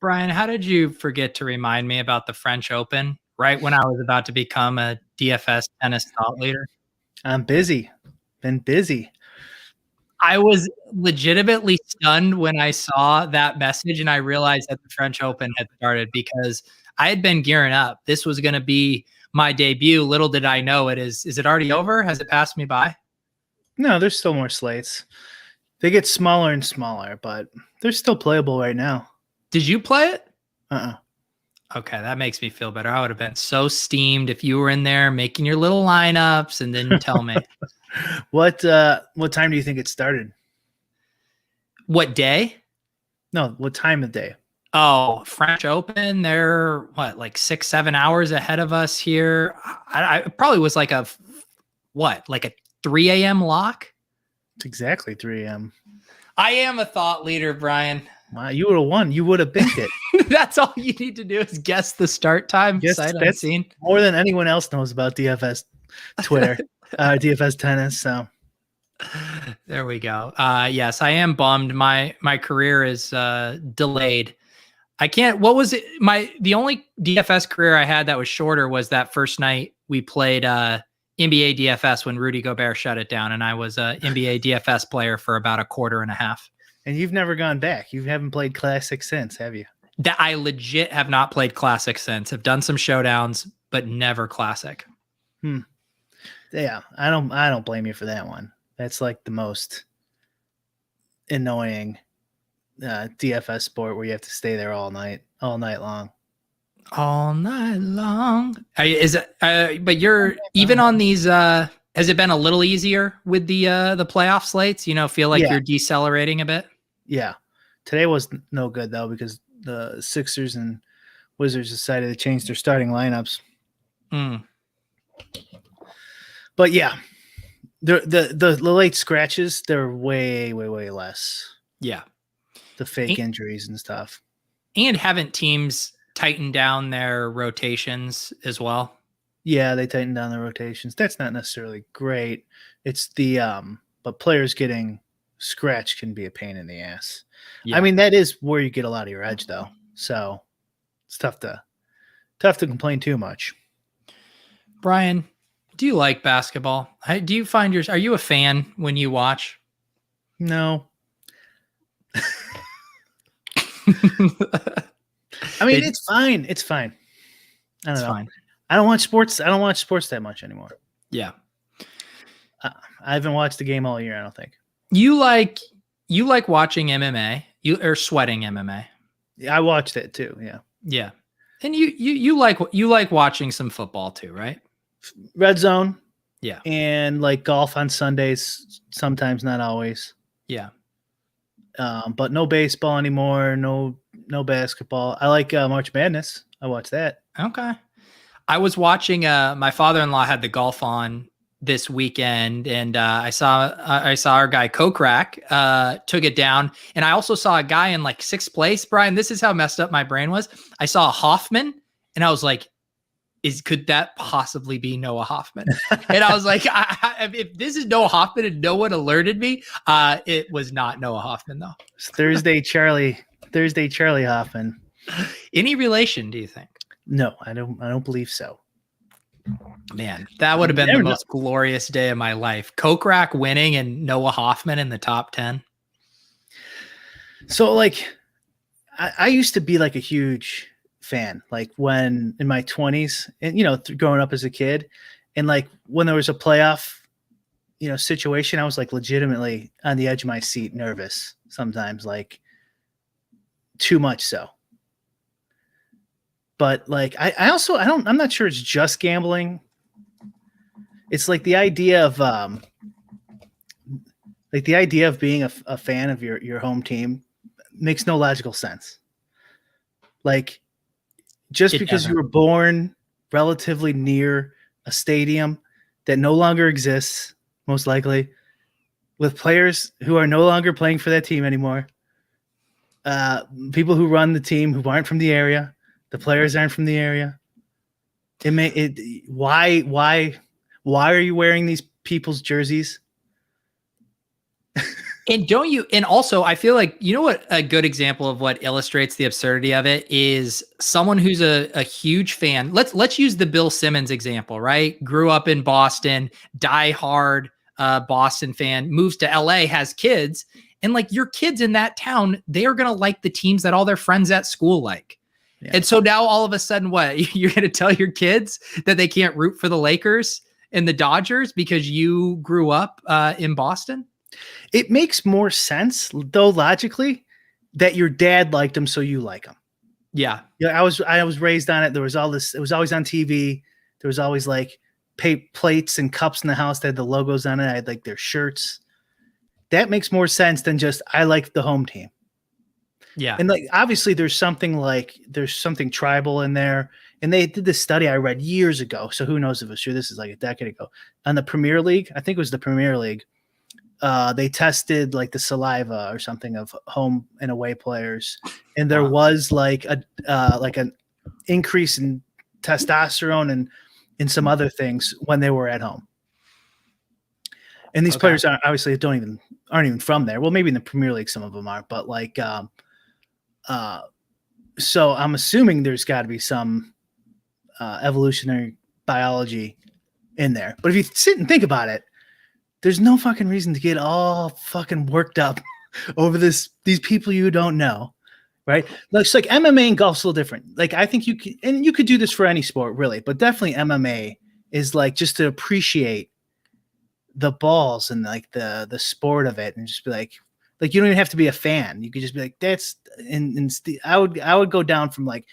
Brian, how did you forget to remind me about the French Open right when I was about to become a DFS tennis thought leader? I'm busy. Been busy. I was legitimately stunned when I saw that message and I realized that the French Open had started because I had been gearing up. This was going to be my debut. Little did I know it is. Is it already over? Has it passed me by? No, there's still more slates. They get smaller and smaller, but they're still playable right now. Did you play it? Uh-uh. Okay, that makes me feel better. I would have been so steamed if you were in there making your little lineups and didn't tell me. What time do you think it started? What day? No, what time of day? Oh, French Open, they're what, like 6-7 hours ahead of us here. I probably was like a 3 a.m. lock? It's exactly 3 a.m. I am a thought leader, Brian. Wow, you would have won. You would have binked it. That's all you need to do is guess the start time. Yes, that's more than anyone else knows about DFS Twitter, DFS tennis. So there we go. Yes, I am bummed. My career is delayed. I can't. What was it? The only DFS career I had that was shorter was that first night we played NBA DFS when Rudy Gobert shut it down, and I was a NBA DFS player for about a quarter and a half. And you've never gone back. You haven't played Classic since, have you? That I legit have not played Classic since. Have done some showdowns, but never Classic. Yeah, I don't blame you for that one. That's like the most annoying DFS sport where you have to stay there all night long. All night long. But you're even on these. Has it been a little easier with the playoff slates? Feel like you're decelerating a bit. Yeah, today was no good though because the Sixers and Wizards decided to change their starting lineups. But yeah, the late scratches, they're way less. Yeah, the fake injuries and stuff. And haven't teams tightened down their rotations as well? Yeah, they tightened down their rotations. That's not necessarily great. It's but players getting scratched can be a pain in the ass. Yeah. I mean, that is where you get a lot of your edge though. So it's tough to complain too much. Brian, do you like basketball? Do you find are you a fan when you watch? No. I mean, it's fine. It's fine. I don't know. Fine. I don't watch sports that much anymore. Yeah. I haven't watched the game all year, I don't think. You like watching MMA? Or sweating MMA? Yeah, I watched it too, yeah. Yeah. And you like watching some football too, right? Red Zone. Yeah. And like golf on Sundays, sometimes, not always. Yeah. But no baseball anymore, no basketball. I like March Madness. I watch that. Okay. I was watching my father-in-law had the golf on this weekend, and I saw our guy Kokrak took it down, and I also saw a guy in like 6th place. Brian, this is how messed up my brain was. I saw Hoffman, and I was like, could that possibly be Noah Hoffman? And I was like, if this is Noah Hoffman and no one alerted me, it was not Noah Hoffman though. It's Thursday Charlie Hoffman. Any relation, do you think? No, I don't believe so. Man, that would have been the most glorious day of my life. Kokrak winning and Noah Hoffman in the top 10. So like, I used to be like a huge fan, like when in my 20s and, growing up as a kid, and like when there was a playoff, situation, I was like legitimately on the edge of my seat, nervous sometimes, like too much so. But like, I'm not sure it's just gambling. It's like the idea of being a fan of your home team makes no logical sense. Like, just because you were born relatively near a stadium that no longer exists, most likely, with players who are no longer playing for that team anymore, people who run the team who aren't from the area, the players aren't from the area. Why are you wearing these people's jerseys? And don't you, and also I feel like, you know what, a good example of what illustrates the absurdity of it is someone who's a huge fan. Let's use the Bill Simmons example, right? Grew up in Boston, die hard Boston fan, moves to LA, has kids, and like your kids in that town, they are going to like the teams that all their friends at school like. Yeah. And so now all of a sudden, what, you're going to tell your kids that they can't root for the Lakers and the Dodgers because you grew up in Boston? It makes more sense, though, logically, that your dad liked him, so you like him. Yeah. Yeah, I was raised on it. There was all this. It was always on TV. There was always like plates and cups in the house that had the logos on it. I had like their shirts. That makes more sense than just I like the home team. Yeah. And like obviously there's something tribal in there. And they did this study I read years ago. So who knows if it's true? This is like a decade ago. On the Premier League, I think it was the Premier League. They tested like the saliva or something of home and away players, and there was like an increase in testosterone and in some other things when they were at home. And these players obviously aren't even from there. Well, maybe in the Premier League some of them are, but like so I'm assuming there's got to be some evolutionary biology in there. But if you sit and think about it, there's no fucking reason to get all fucking worked up over these people you don't know, right? Looks like MMA and golf's a little different. Like I think you could do this for any sport really, but definitely MMA is like just to appreciate the balls and like the sport of it, and just be like you don't even have to be a fan. You could just be like that's I would go down from like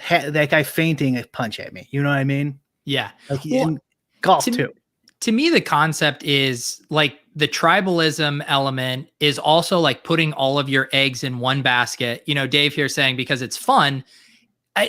that guy fainting a punch at me. You know what I mean? Yeah. Like in golf too. To me, the concept is like the tribalism element is also like putting all of your eggs in one basket. You know, Dave here saying because it's fun.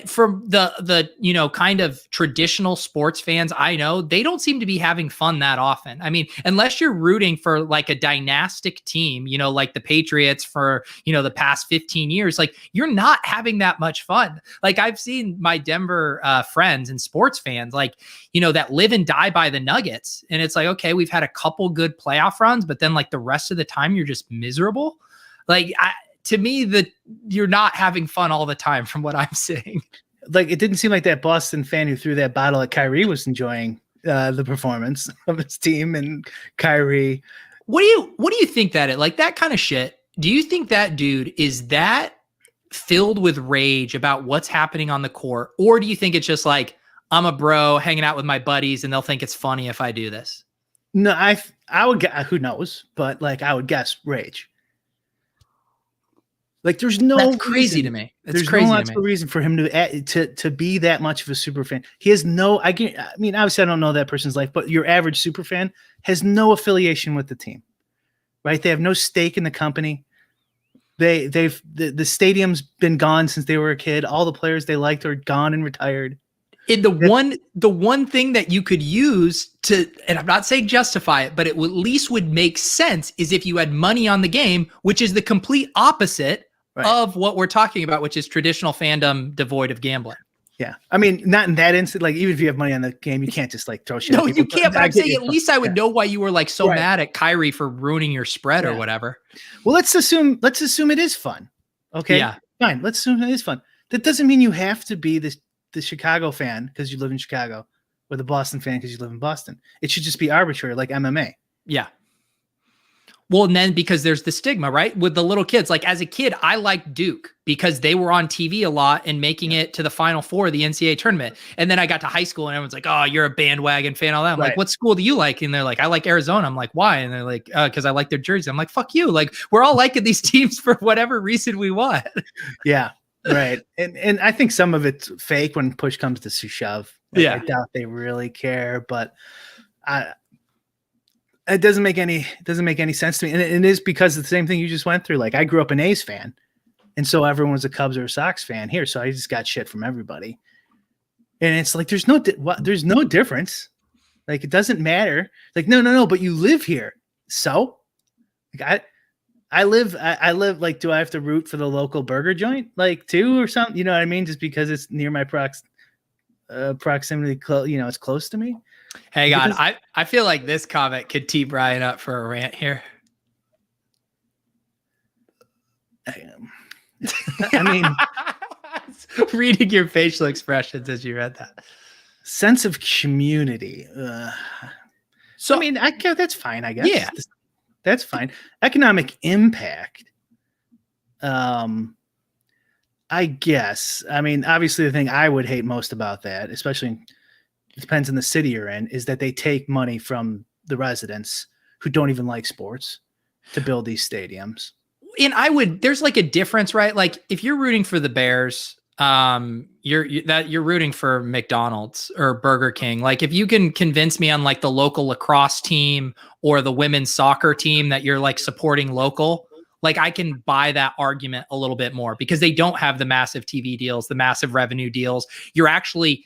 From the kind of traditional sports fans I know, they don't seem to be having fun that often. I mean, unless you're rooting for like a dynastic team, like the Patriots for, the past 15 years, like you're not having that much fun. Like I've seen my Denver friends and sports fans, like, that live and die by the Nuggets. And it's like, okay, we've had a couple good playoff runs, but then like the rest of the time you're just miserable. Like to me, that you're not having fun all the time from what I'm seeing. Like it didn't seem like that Boston fan who threw that bottle at Kyrie was enjoying the performance of his team and Kyrie. What do you think that is? Like that kind of shit? Do you think that dude is that filled with rage about what's happening on the court? Or do you think it's just like, I'm a bro hanging out with my buddies and they'll think it's funny if I do this? No, I would guess, who knows, but like I would guess rage. That's crazy to me. There's no logical reason for him to be that much of a super fan. He has I mean, obviously I don't know that person's life, but your average super fan has no affiliation with the team, right? They have no stake in the company. The stadium's been gone since they were a kid. All the players they liked are gone and retired. And the one thing that you could use to, and I'm not saying justify it, but it at least would make sense is if you had money on the game, which is the complete opposite of what we're talking about, which is traditional fandom devoid of gambling. Yeah. I mean, not in that instant. Like, even if you have money on the game, you can't just like throw shit. No, you can't. But I'm saying at least I would know why you were like so mad at Kyrie for ruining your spread or whatever. Well, let's assume it is fun. Okay. Yeah. Fine. Let's assume it is fun. That doesn't mean you have to be the Chicago fan because you live in Chicago or the Boston fan because you live in Boston. It should just be arbitrary, like MMA. Yeah. Well, and then because there's the stigma, right? With the little kids, like as a kid, I liked Duke because they were on TV a lot and making it to the Final Four of the NCAA tournament. And then I got to high school and everyone's like, oh, you're a bandwagon fan, all that. I'm like, what school do you like? And they're like, I like Arizona. I'm like, why? And they're like, because I like their jersey. I'm like, fuck you. Like, we're all liking these teams for whatever reason we want. Yeah. Right. And I think some of it's fake when push comes to shove. Like, I doubt they really care, but it doesn't make any sense to me. And it is because of the same thing you just went through. Like I grew up an A's fan. And so everyone was a Cubs or a Sox fan here. So I just got shit from everybody. And it's like, there's no difference. Like, it doesn't matter. Like, no, but you live here. So like I live like, do I have to root for the local burger joint? Like too, or something, you know what I mean? Just because it's near my proximity, it's close to me. Hang on. I feel like this comment could tee Brian up for a rant here. I mean, reading your facial expressions as you read that. Sense of community. So I mean, that's fine, I guess. Yeah. That's fine. Economic impact. I guess. I mean, obviously the thing I would hate most about that, especially it depends on the city you're in, is that they take money from the residents who don't even like sports to build these stadiums. And there's like a difference, right? Like if you're rooting for the Bears, you're rooting for McDonald's or Burger King. Like if you can convince me on like the local lacrosse team or the women's soccer team that you're like supporting local, like I can buy that argument a little bit more because they don't have the massive TV deals, the massive revenue deals. You're actually,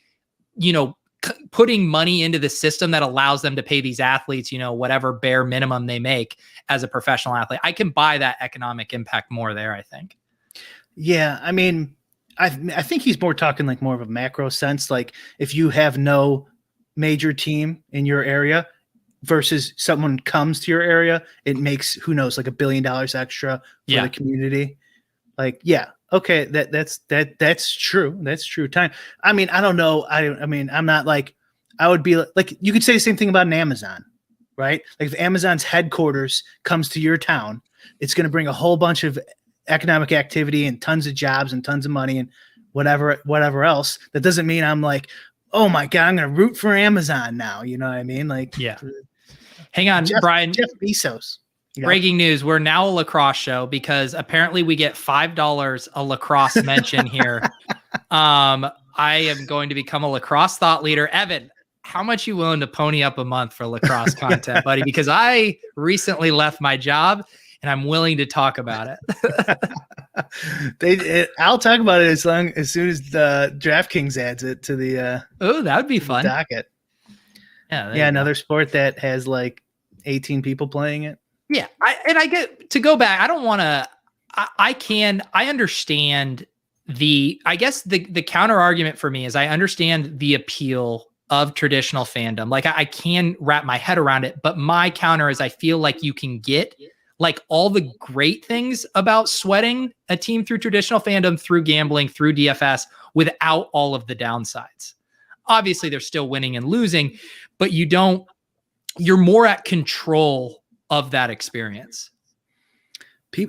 putting money into the system that allows them to pay these athletes, whatever bare minimum they make as a professional athlete. I can buy that economic impact more there, I think. Yeah. I mean, I think he's more talking like more of a macro sense. Like if you have no major team in your area versus someone comes to your area, it makes, who knows, like $1 billion extra for the community. Like, yeah. Okay, that's true. That's true time. I mean, I don't know. I mean, I'm not like, I would be like, you could say the same thing about an Amazon, right? Like if Amazon's headquarters comes to your town, it's going to bring a whole bunch of economic activity and tons of jobs and tons of money and whatever else. That doesn't mean I'm like, oh my God, I'm going to root for Amazon now. You know what I mean? Like, yeah. Hang on, Brian. Jeff Bezos. Breaking news. We're now a lacrosse show because apparently we get $5 a lacrosse mention here. I am going to become a lacrosse thought leader. Evan, how much you willing to pony up a month for lacrosse content, buddy? Because I recently left my job and I'm willing to talk about it. I'll talk about it as soon as the DraftKings adds it to the oh, that would be fun docket. Yeah, another sport that has like 18 people playing it. Yeah. I get to go back. I don't want to, I understand I guess the counter argument for me is I understand the appeal of traditional fandom. Like I can wrap my head around it, but my counter is I feel like you can get like all the great things about sweating a team through traditional fandom, through gambling, through DFS without all of the downsides. Obviously they're still winning and losing, but you're more at control of that experience.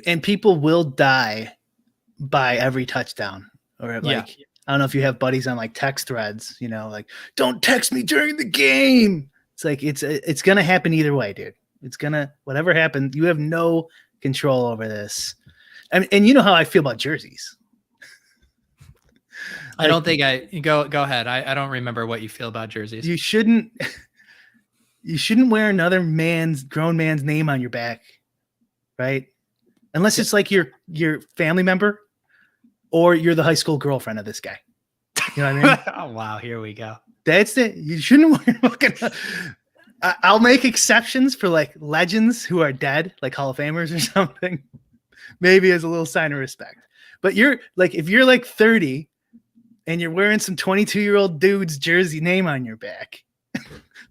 And people will die by every touchdown or like, I don't know if you have buddies on like text threads, like don't text me during the game. It's like, it's going to happen either way, dude. It's gonna, whatever happens, you have no control over this. And you know how I feel about jerseys. I don't think go ahead. I don't remember what you feel about jerseys. You shouldn't wear another grown man's name on your back, right? Unless it's like your family member or you're the high school girlfriend of this guy. You know what I mean? Oh, wow. Here we go. That's it. You shouldn't wear fucking... I'll make exceptions for like legends who are dead, like Hall of Famers or something. Maybe as a little sign of respect. But you're like, if you're like 30 and you're wearing some 22-year-old dude's jersey name on your back,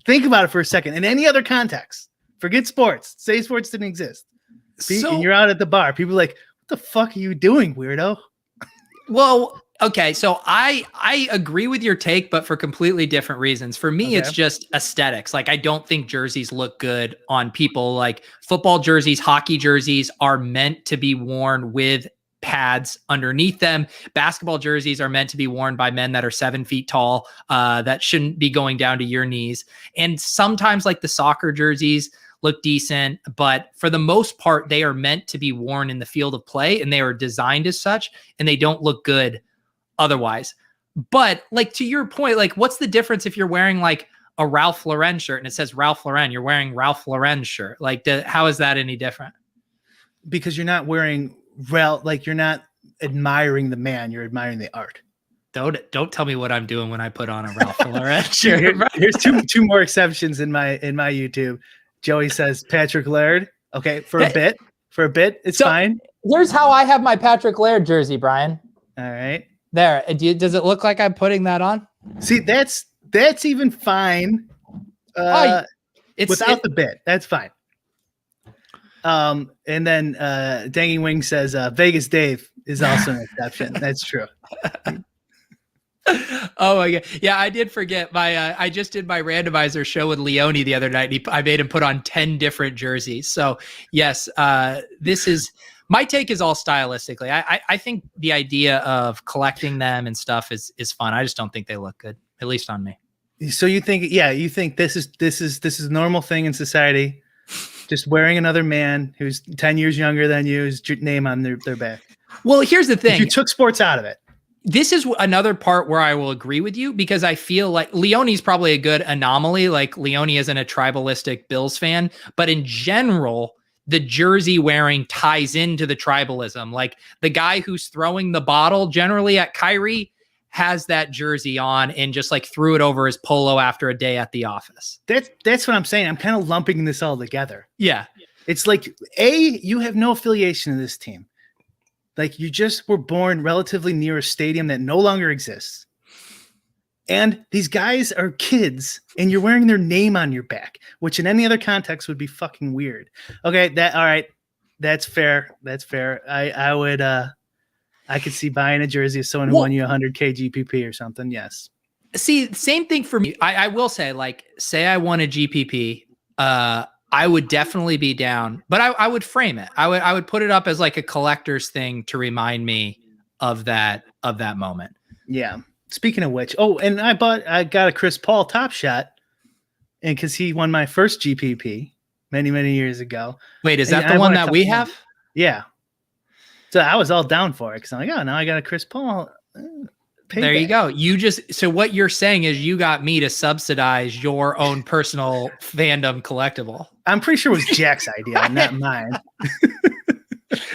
think about it for a second. In any other context, forget sports. Say sports didn't exist. And you're out at the bar. People are like, what the fuck are you doing, weirdo? Well, okay. So I agree with your take, but for completely different reasons. For me, it's just aesthetics. Like, I don't think jerseys look good on people. Like football jerseys, hockey jerseys are meant to be worn with pads underneath them. Basketball jerseys are meant to be worn by men that are 7 feet tall, that shouldn't be going down to your knees. And sometimes like the soccer jerseys look decent, but for the most part, they are meant to be worn in the field of play and they are designed as such, and they don't look good otherwise. But like, to your point, like what's the difference if you're wearing like a Ralph Lauren shirt and it says Ralph Lauren, you're wearing Ralph Lauren's shirt. Like how is that any different? Because you're not wearing like you're not admiring the man, you're admiring the art. Don't tell me what I'm doing when I put on a Ralph Lauren shirt. Here's two more exceptions in my YouTube. Joey says Patrick Laird. Okay, for a bit, it's fine. Here's how I have my Patrick Laird jersey, Brian. All right. There. Does it look like I'm putting that on? See, that's even fine. Without the bit, that's fine. And then Danging Wing says Vegas Dave is also an exception. That's true. Oh my god! Yeah, I did forget my. I just did my randomizer show with Leone the other night. I made him put on 10 different jerseys. So yes, this is my take. Is all stylistically. I think the idea of collecting them and stuff is fun. I just don't think they look good, at least on me. So you think, you think this is a normal thing in society, just wearing another man who's 10 years younger than you's name on their back. Well, here's the thing: if you took sports out of it. This is another part where I will agree with you, because I feel like Leone's probably a good anomaly. Like Leone isn't a tribalistic Bills fan, but in general, the jersey wearing ties into the tribalism. Like the guy who's throwing the bottle generally at Kyrie has that jersey on and just like threw it over his polo after a day at the office. That's what I'm saying. I'm kind of lumping this all together. Yeah. It's like, you have no affiliation to this team. Like you just were born relatively near a stadium that no longer exists. And these guys are kids and you're wearing their name on your back, which in any other context would be fucking weird. Okay. All right. That's fair. That's fair. I would, I could see buying a jersey of someone who won you 100K GPP or something. Yes. See, same thing for me. I will say, like, say I won a GPP, I would definitely be down, but I would frame it. I would put it up as like a collector's thing to remind me of that moment. Yeah. Speaking of which, and I got a Chris Paul Top Shot, and because he won my first GPP many, many years ago. Wait, is that the one that we have? Yeah. So I was all down for it because I'm like, oh, now I got a Chris Paul. There you go. So what you're saying is you got me to subsidize your own personal fandom collectible. I'm pretty sure it was Jack's idea, not mine.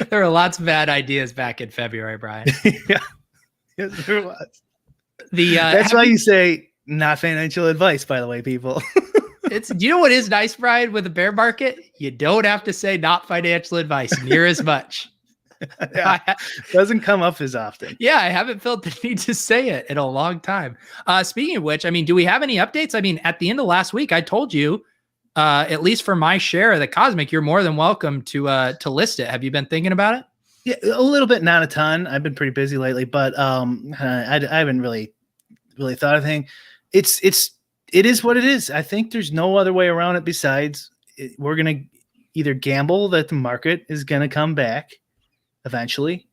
There were lots of bad ideas back in February, Brian. Yeah. Yes, there was. That's why you say not financial advice, by the way, people. Do you know what is nice, Brian, with the bear market? You don't have to say not financial advice near as much. Yeah, doesn't come up as often. Yeah, I haven't felt the need to say it in a long time. Speaking of which, I mean, do we have any updates? I mean, at the end of last week, I told you, at least for my share of the Cosmic, you're more than welcome to list it. Have you been thinking about it? Yeah, a little bit, not a ton. I've been pretty busy lately, but I haven't really thought of anything. It is what it is. I think there's no other way around it besides we're gonna either gamble that the market is gonna come back eventually,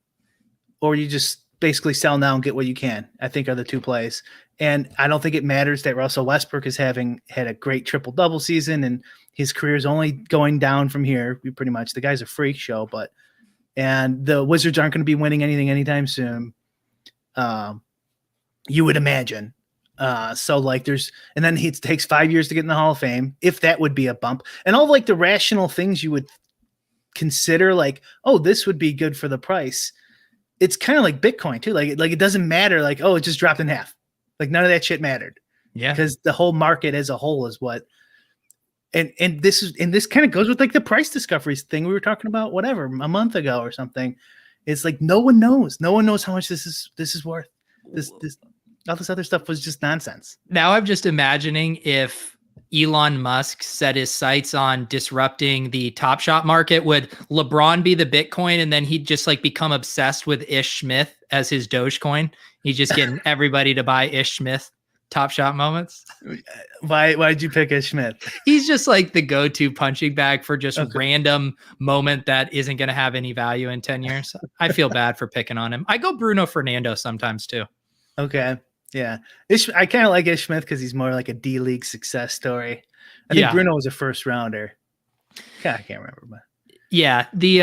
or you just basically sell now and get what you can, I think are the two plays. And I don't think it matters that Russell Westbrook is had a great triple-double season and his career is only going down from here. Pretty much the guy's a freak show, and the Wizards aren't going to be winning anything anytime soon. You would imagine. So like and then it takes 5 years to get in the Hall of Fame, if that would be a bump, and all like the rational things you would consider, like, oh, this would be good for the price. It's kind of like Bitcoin too. Like it doesn't matter. Like, oh, it just dropped in half. Like none of that shit mattered. Yeah. Because the whole market as a whole is what, and this kind of goes with like the price discoveries thing we were talking about, whatever, a month ago or something. It's like, no one knows how much this is worth. This all this other stuff was just nonsense. Now I'm just imagining if Elon Musk set his sights on disrupting the Top Shot market, would LeBron be the Bitcoin and then he'd just like become obsessed with Ish Smith as his Dogecoin? He's just getting everybody to buy Ish Smith Top Shot moments. Why'd you pick Ish Smith? He's just like the go-to punching bag for just random moment that isn't going to have any value in 10 years. I feel bad for picking on him. I go Bruno Fernando sometimes too. Okay. Yeah. I kind of like Ish Smith because he's more like a D-League success story. I think Bruno was a first rounder. God, I can't remember. But. Yeah. The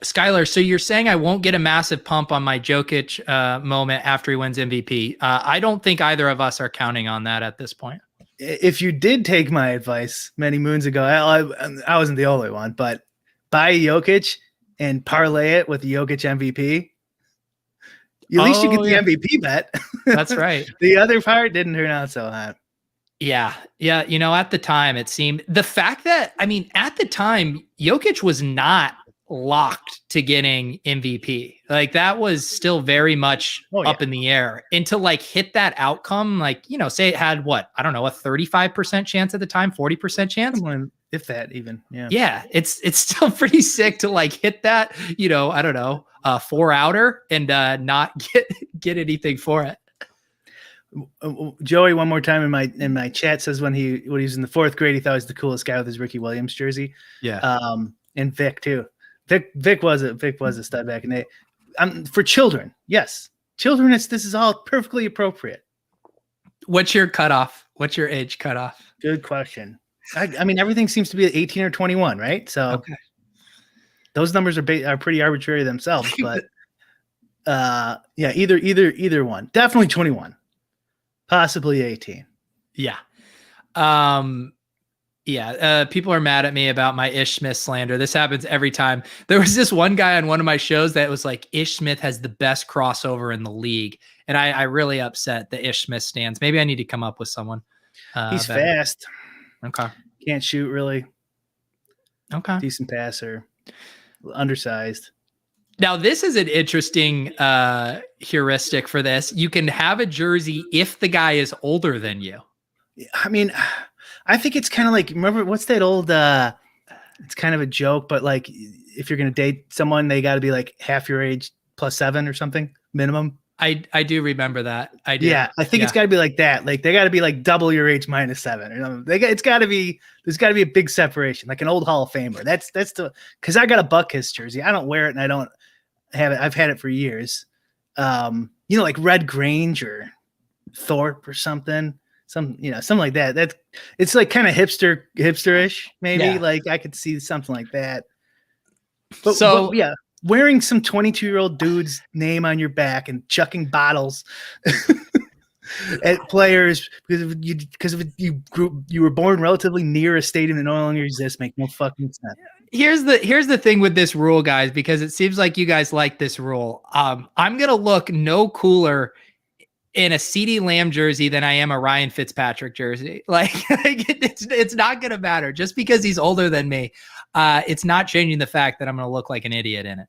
Skylar, so you're saying I won't get a massive pump on my Jokic moment after he wins MVP. I don't think either of us are counting on that at this point. If you did take my advice many moons ago, I wasn't the only one, but buy Jokic and parlay it with the Jokic MVP. At least you get the MVP bet. That's right. The other part didn't turn out so hot. Yeah. Yeah. You know, at the time, it seemed the fact that, I mean, at the time, Jokic was not locked to getting MVP. Like that was still very much up in the air. And to like hit that outcome, like, you know, say it had what, I don't know, a 35% chance at the time, 40% chance. if that even. Yeah. Yeah, it's still pretty sick to like hit that, I don't know, 4-outer and not get anything for it. Joey, one more time in my chat, says when he was in the 4th grade, he thought he was the coolest guy with his Ricky Williams jersey. Yeah. And Vic too. Vic was a stud back in the day. For children, yes, children. This is all perfectly appropriate. What's your cutoff? What's your age cutoff? Good question. I mean, everything seems to be at 18 or 21, right? So okay. Those numbers are pretty arbitrary themselves, but yeah, either one. Definitely 21. Possibly 18. Yeah. People are mad at me about my Ish Smith slander. This happens every time. There was this one guy on one of my shows that was like, Ish Smith has the best crossover in the league. And I really upset the Ish Smith stands. Maybe I need to come up with someone. He's fast. Okay. Can't shoot really. Okay. Decent passer. Undersized. Now, this is an interesting heuristic for this. You can have a jersey if the guy is older than you. I mean, I think it's kind of like, remember, what's that old, it's kind of a joke, but like if you're going to date someone, they got to be like half your age +7 or something minimum. I do remember that. I do. Yeah, I think it's got to be like that. Like they got to be like double your age -7 or something. There's got to be a big separation, like an old Hall of Famer. That's because I got a Buckhurst jersey. I don't wear it and I don't have it. I've had it for years. Like Red Grange or Thorpe or something. Something like that. It's like kind of hipsterish, maybe. Yeah. Like I could see something like that. But yeah, wearing some 22-year-old dude's name on your back and chucking bottles at players because you were born relatively near a stadium that no longer exists make no fucking sense. Here's the thing with this rule, guys, because it seems like you guys like this rule. I'm gonna look no cooler in a CeeDee Lamb jersey than I am a Ryan Fitzpatrick jersey. Like it's not going to matter just because he's older than me. It's not changing the fact that I'm going to look like an idiot in it.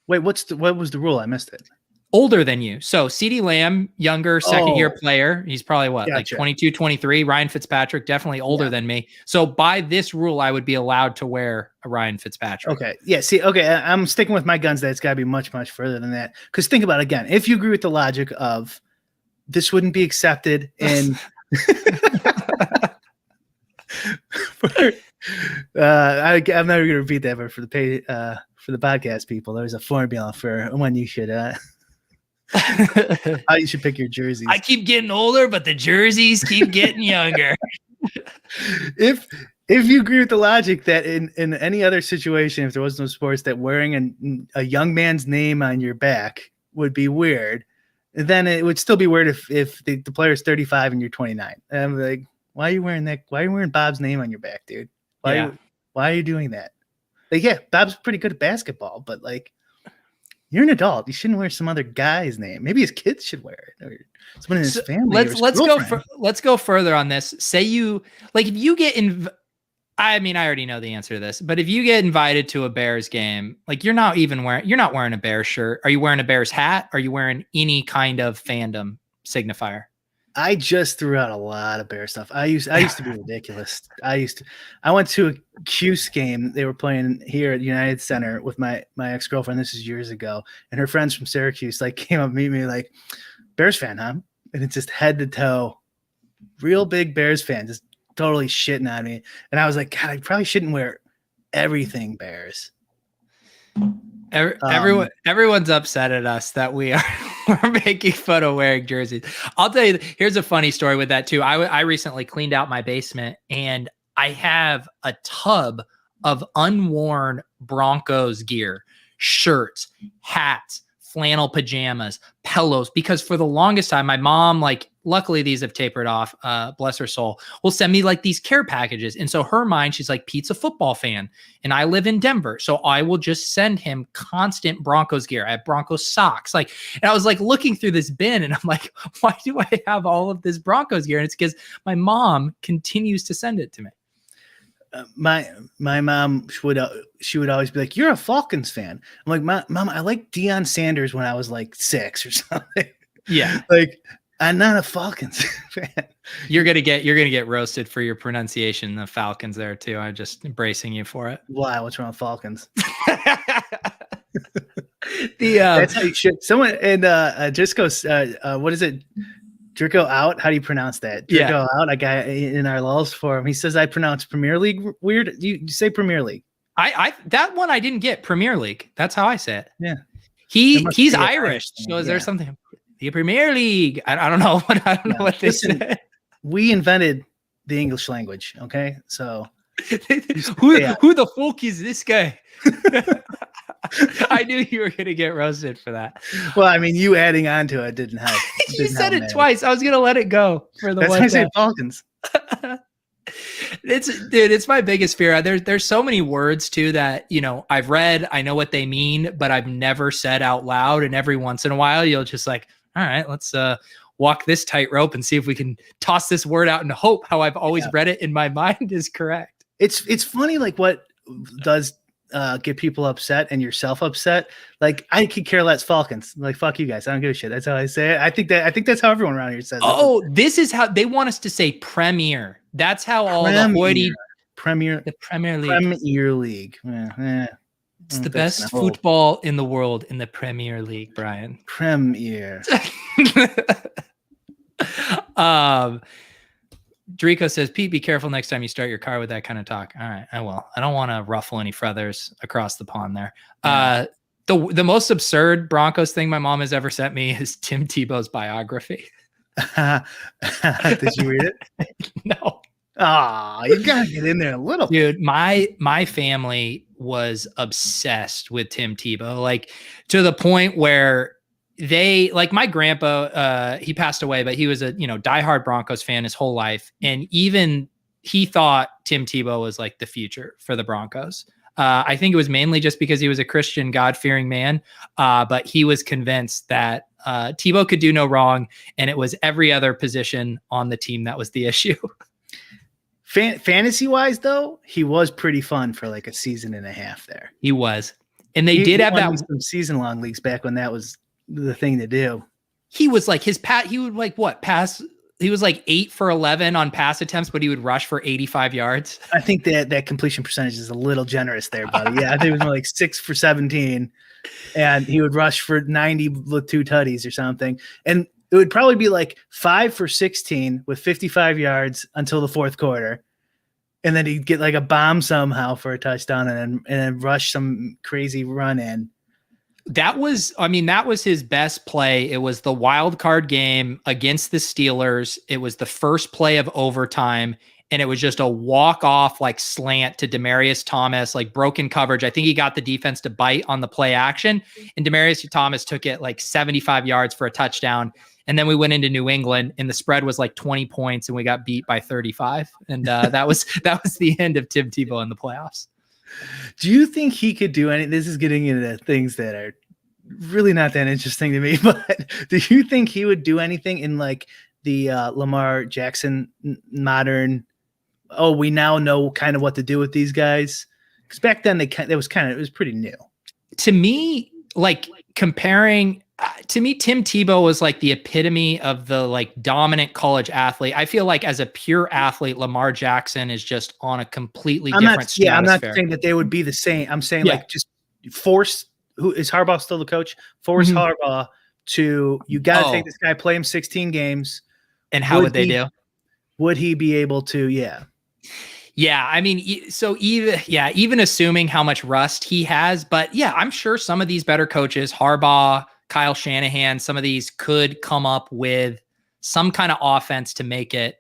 Wait, what was the rule? I missed it. Older than you. So CeeDee Lamb, younger, second year player. He's probably like 22, 23. Ryan Fitzpatrick, definitely older than me. So by this rule, I would be allowed to wear a Ryan Fitzpatrick. Okay. Yeah. See, okay. I'm sticking with my guns that it's got to be much, much further than that. Because think about it again. If you agree with the logic of this wouldn't be accepted in I'm never going to repeat that, but for the podcast people, there's a formula for when you should how you should pick your jerseys. I keep getting older, but the jerseys keep getting younger. If you agree with the logic that in any other situation, if there was no sports, that wearing a young man's name on your back would be weird, then it would still be weird if the player is 35 and you're 29. And I'm like, why are you wearing that? Why are you wearing Bob's name on your back, dude? Why are you doing that? Like, yeah, Bob's pretty good at basketball, but like, you're an adult. You shouldn't wear some other guy's name. Maybe his kids should wear it, or someone in his family. Let's go further on this. Say you if you get I mean, I already know the answer to this, but if you get invited to a Bears game, like you're not wearing a Bears shirt. Are you wearing a Bears hat? Are you wearing any kind of fandom signifier? I just threw out a lot of Bears stuff. I used to be ridiculous. I went to a Cuse game. They were playing here at United Center with my ex-girlfriend. This is years ago. And her friends from Syracuse came up to meet me like, Bears fan, huh? And it's just head to toe, real big Bears fan, just totally shitting on me. And I was like, God, I probably shouldn't wear everything Bears. Everyone's upset at us that we're making fun of wearing jerseys. I'll tell you, here's a funny story with that too. I recently cleaned out my basement and I have a tub of unworn Broncos gear, shirts, hats, flannel pajamas, pillows, because for the longest time, my mom, luckily these have tapered off, bless her soul, will send me these care packages. And so her mind, she's like, Pete's a football fan and I live in Denver. So I will just send him constant Broncos gear. I have Broncos socks. And I was looking through this bin and I'm like, why do I have all of this Broncos gear? And it's because my mom continues to send it to me. My mom she would always be like, you're a Falcons fan. I'm like, Mom, I like Deion Sanders when I was 6 or something. Yeah. I'm not a Falcons fan. You're gonna get roasted for your pronunciation. The Falcons there too. I'm just embracing you for it. Why? What's wrong with Falcons? That's how you should. Someone and just goes. What is it? Drico out. How do you pronounce that? Drico out. A guy in our lulls forum. He says I pronounce Premier League weird. You say Premier League. I that one I didn't get. Premier League. That's how I say it. Yeah. He's Irish. So is there something? The Premier League. I don't know what they said. We invented the English language. Okay, so who the fuck is this guy? I knew you were gonna get roasted for that. Well, I mean, you adding on to it didn't help. You said it twice. I was gonna let it go for the That's one. Why I say Falcons. It's my biggest fear. There's so many words too that I've read. I know what they mean, but I've never said out loud. And every once in a while, you'll just like, all right, let's walk this tightrope and see if we can toss this word out and hope how I've always read it in my mind is correct. It's funny, like what does get people upset and yourself upset. Like I could care less. Falcons. Like fuck you guys. I don't give a shit. That's how I say it. I think that's how everyone around here says. Oh, this is how they want us to say Premier. That's how all the hoity Premier League. It's the best football in the world in the Premier League, Brian. Premier. Drico says, Pete, be careful next time you start your car with that kind of talk. All right, I will. I don't want to ruffle any feathers across the pond there. The most absurd Broncos thing my mom has ever sent me is Tim Tebow's biography. Did you read it? No. Ah, you gotta get in there a little. Dude, my family was obsessed with Tim Tebow, like to the point where they, like my grandpa, he passed away, but he was a diehard Broncos fan his whole life, and even he thought Tim Tebow was like the future for the Broncos. I think it was mainly just because he was a Christian, God-fearing man, but he was convinced that Tebow could do no wrong, and it was every other position on the team that was the issue. Fantasy wise, though, he was pretty fun for like a season and a half there. He was, and they did have that some season long leagues back when that was the thing to do. He was like he would like pass. He was like 8 for 11 on pass attempts, but he would rush for 85 yards. I think that completion percentage is a little generous there, buddy. Yeah, I think it was more like 6 for 17, and he would rush for 90 with 2 tutties or something, and it would probably be like 5 for 16 with 55 yards until the fourth quarter. And then he'd get like a bomb somehow for a touchdown and then rush some crazy run in. That was his best play. It was the wild card game against the Steelers. It was the first play of overtime. And it was just a walk-off like slant to Demaryius Thomas, like broken coverage. I think he got the defense to bite on the play action. And Demaryius Thomas took it like 75 yards for a touchdown. And then we went into New England and the spread was like 20 points and we got beat by 35. And that was the end of Tim Tebow in the playoffs. Do you think he could do any? This is getting into things that are really not that interesting to me, but do you think he would do anything in like the Lamar Jackson modern? Oh, we now know kind of what to do with these guys. Because back then it was pretty new. To me, like comparing. To me, Tim Tebow was like the epitome of the like dominant college athlete. I feel like as a pure athlete, Lamar Jackson is just on a completely different stratosphere. I'm not saying that they would be the same. I'm saying like just force. Who is Harbaugh still the coach? Force Harbaugh to you got to take this guy, play him 16 games. And how would they do? Would he be able to? Yeah. Yeah, I mean, so even assuming how much rust he has, but yeah, I'm sure some of these better coaches, Harbaugh, Kyle Shanahan, some of these could come up with some kind of offense to make it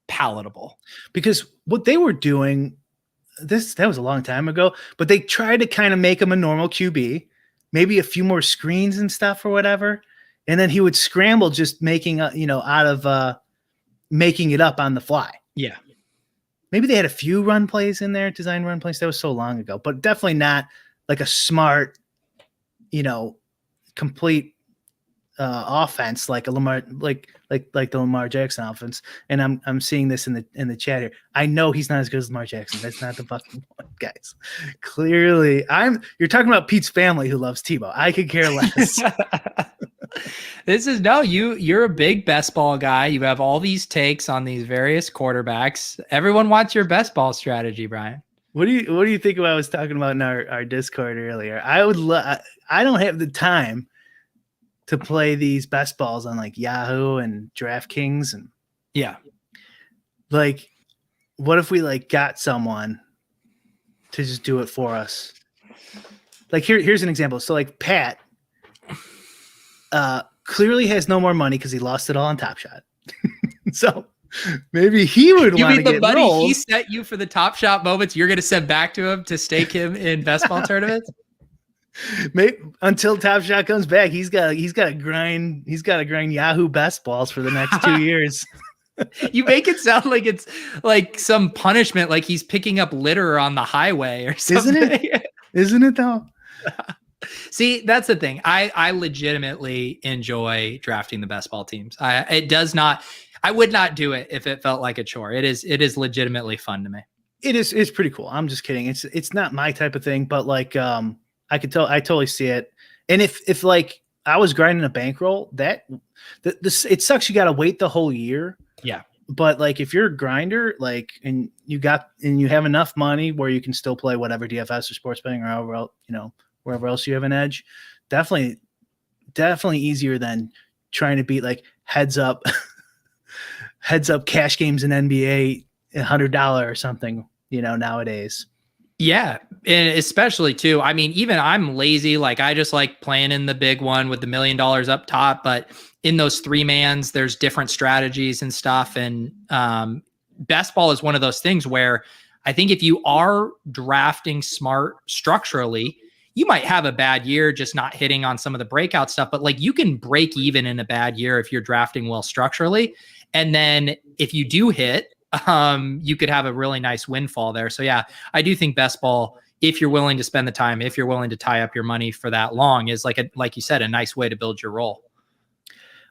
palatable. Because what they were doing, that was a long time ago, but they tried to kind of make him a normal QB, maybe a few more screens and stuff or whatever. And then he would scramble just making, out of making it up on the fly. Yeah. Maybe they had a few run plays in there, design run plays. That was so long ago, but definitely not like a smart, complete offense like a Lamar, like the Lamar Jackson offense. And I'm seeing this in the chat here. I know he's not as good as Lamar Jackson. That's not the fucking point, guys. Clearly, you're talking about Pete's family who loves Tebow. I could care less. You're a big best ball guy. You have all these takes on these various quarterbacks. Everyone wants your best ball strategy, Brian. What do you think of what I was talking about in our Discord earlier? I don't have the time to play these best balls on like Yahoo and DraftKings and yeah. Like, what if we like got someone to just do it for us? Like here's an example. So like Pat clearly has no more money because he lost it all on Top Shot. So maybe he would want to get the money rolled. He set you for the Top Shot moments you're going to send back to him to stake him in best ball tournaments? Maybe until Top Shot comes back, he's got to grind Yahoo best balls for the next 2 years. You make it sound like it's like some punishment, like he's picking up litter on the highway or something. Isn't it though? See, that's the thing. I legitimately enjoy drafting the best ball teams. I would not do it if it felt like a chore. It is legitimately fun to me. It's pretty cool. I'm just kidding. It's not my type of thing, but like I totally see it. And if like I was grinding a bankroll, it sucks you got to wait the whole year. Yeah. But like if you're a grinder, like and you have enough money where you can still play whatever DFS or sports betting or wherever else you have an edge, definitely easier than trying to beat like heads up cash games in NBA $100 or something, nowadays. Yeah. And especially too, I mean, even I'm lazy. Like I just like playing in the big one with the $1 million up top, but in those 3-mans, there's different strategies and stuff. And best ball is one of those things where I think if you are drafting smart structurally, you might have a bad year just not hitting on some of the breakout stuff, but like you can break even in a bad year if you're drafting well structurally. And then if you do hit, you could have a really nice windfall there. So yeah, I do think best ball, if you're willing to spend the time, if you're willing to tie up your money for that long, is like you said, a nice way to build your roll.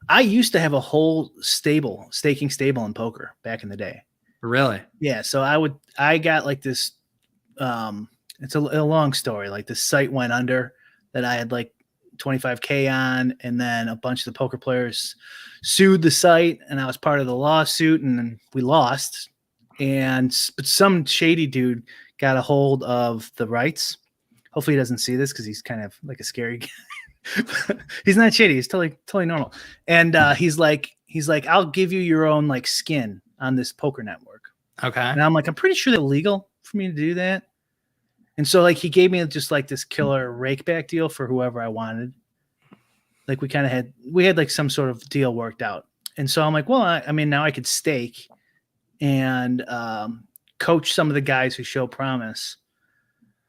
I used to have a whole staking stable in poker back in the day. Really? Yeah. So I got like this, it's a long story. Like this site went under that I had like 25K on, and then a bunch of the poker players sued the site, and I was part of the lawsuit, and then we lost. But some shady dude got a hold of the rights. Hopefully he doesn't see this because he's kind of like a scary guy. He's not shady. He's totally normal. And he's like, I'll give you your own like skin on this poker network. Okay. And I'm like, I'm pretty sure it's illegal for me to do that. And so like he gave me just like this killer rake back deal for whoever I wanted. Like we had like some sort of deal worked out. And so I'm like, well, I mean, now I could stake and coach some of the guys who show promise.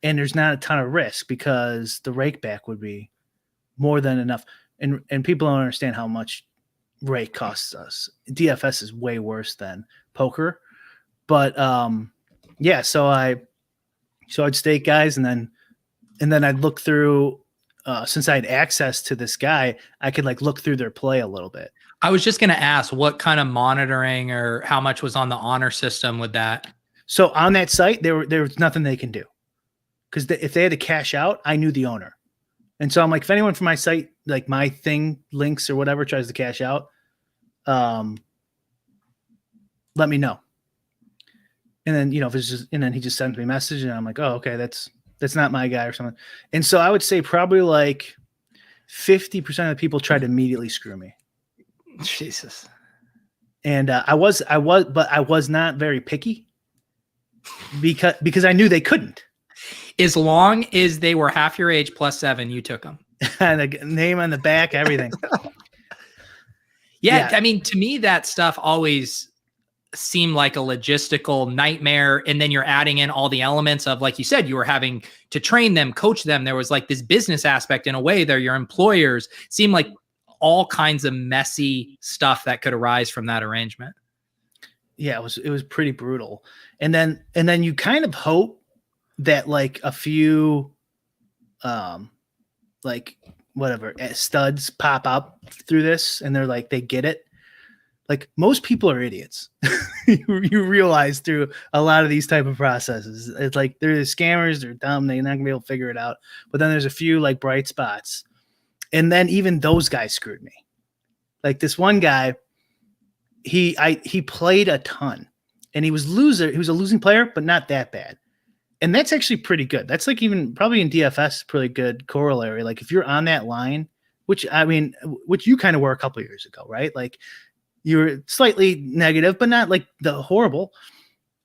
And there's not a ton of risk because the rake back would be more than enough. And people don't understand how much rake costs us. DFS is way worse than poker. But yeah, so I'd stake guys, and then I'd look through since I had access to this guy, I could like look through their play a little bit. I was just going to ask what kind of monitoring or how much was on the honor system with that. So on that site, there was nothing they can do because if they had to cash out, I knew the owner. And so I'm like, if anyone from my site, like my thing links or whatever, tries to cash out, let me know. And then, if it's just, and then he just sends me a message and I'm like, oh, okay, that's not my guy or something. And so I would say probably like 50% of the people tried to immediately screw me. Jesus. And I was not very picky because I knew they couldn't. As long as they were half your age plus 7, you took them. And the name on the back, everything. Yeah. I mean, to me, that stuff always seemed like a logistical nightmare. And then you're adding in all the elements of, like you said, you were having to train them, coach them. There was like this business aspect in a way. They're your employers. Seemed like all kinds of messy stuff that could arise from that arrangement. Yeah, it was pretty brutal. And then you kind of hope that like a few like whatever studs pop up through this and they're like, they get it. Like most people are idiots. you realize through a lot of these type of processes, it's like they're the scammers, they're dumb, they're not gonna be able to figure it out. But then there's a few like bright spots. And then even those guys screwed me. Like this one guy, he played a ton and he was a losing player, but not that bad. And that's actually pretty good. That's like even probably in DFS, pretty good corollary. Like if you're on that line, which you kind of were a couple years ago, right? Like you're slightly negative, but not like the horrible.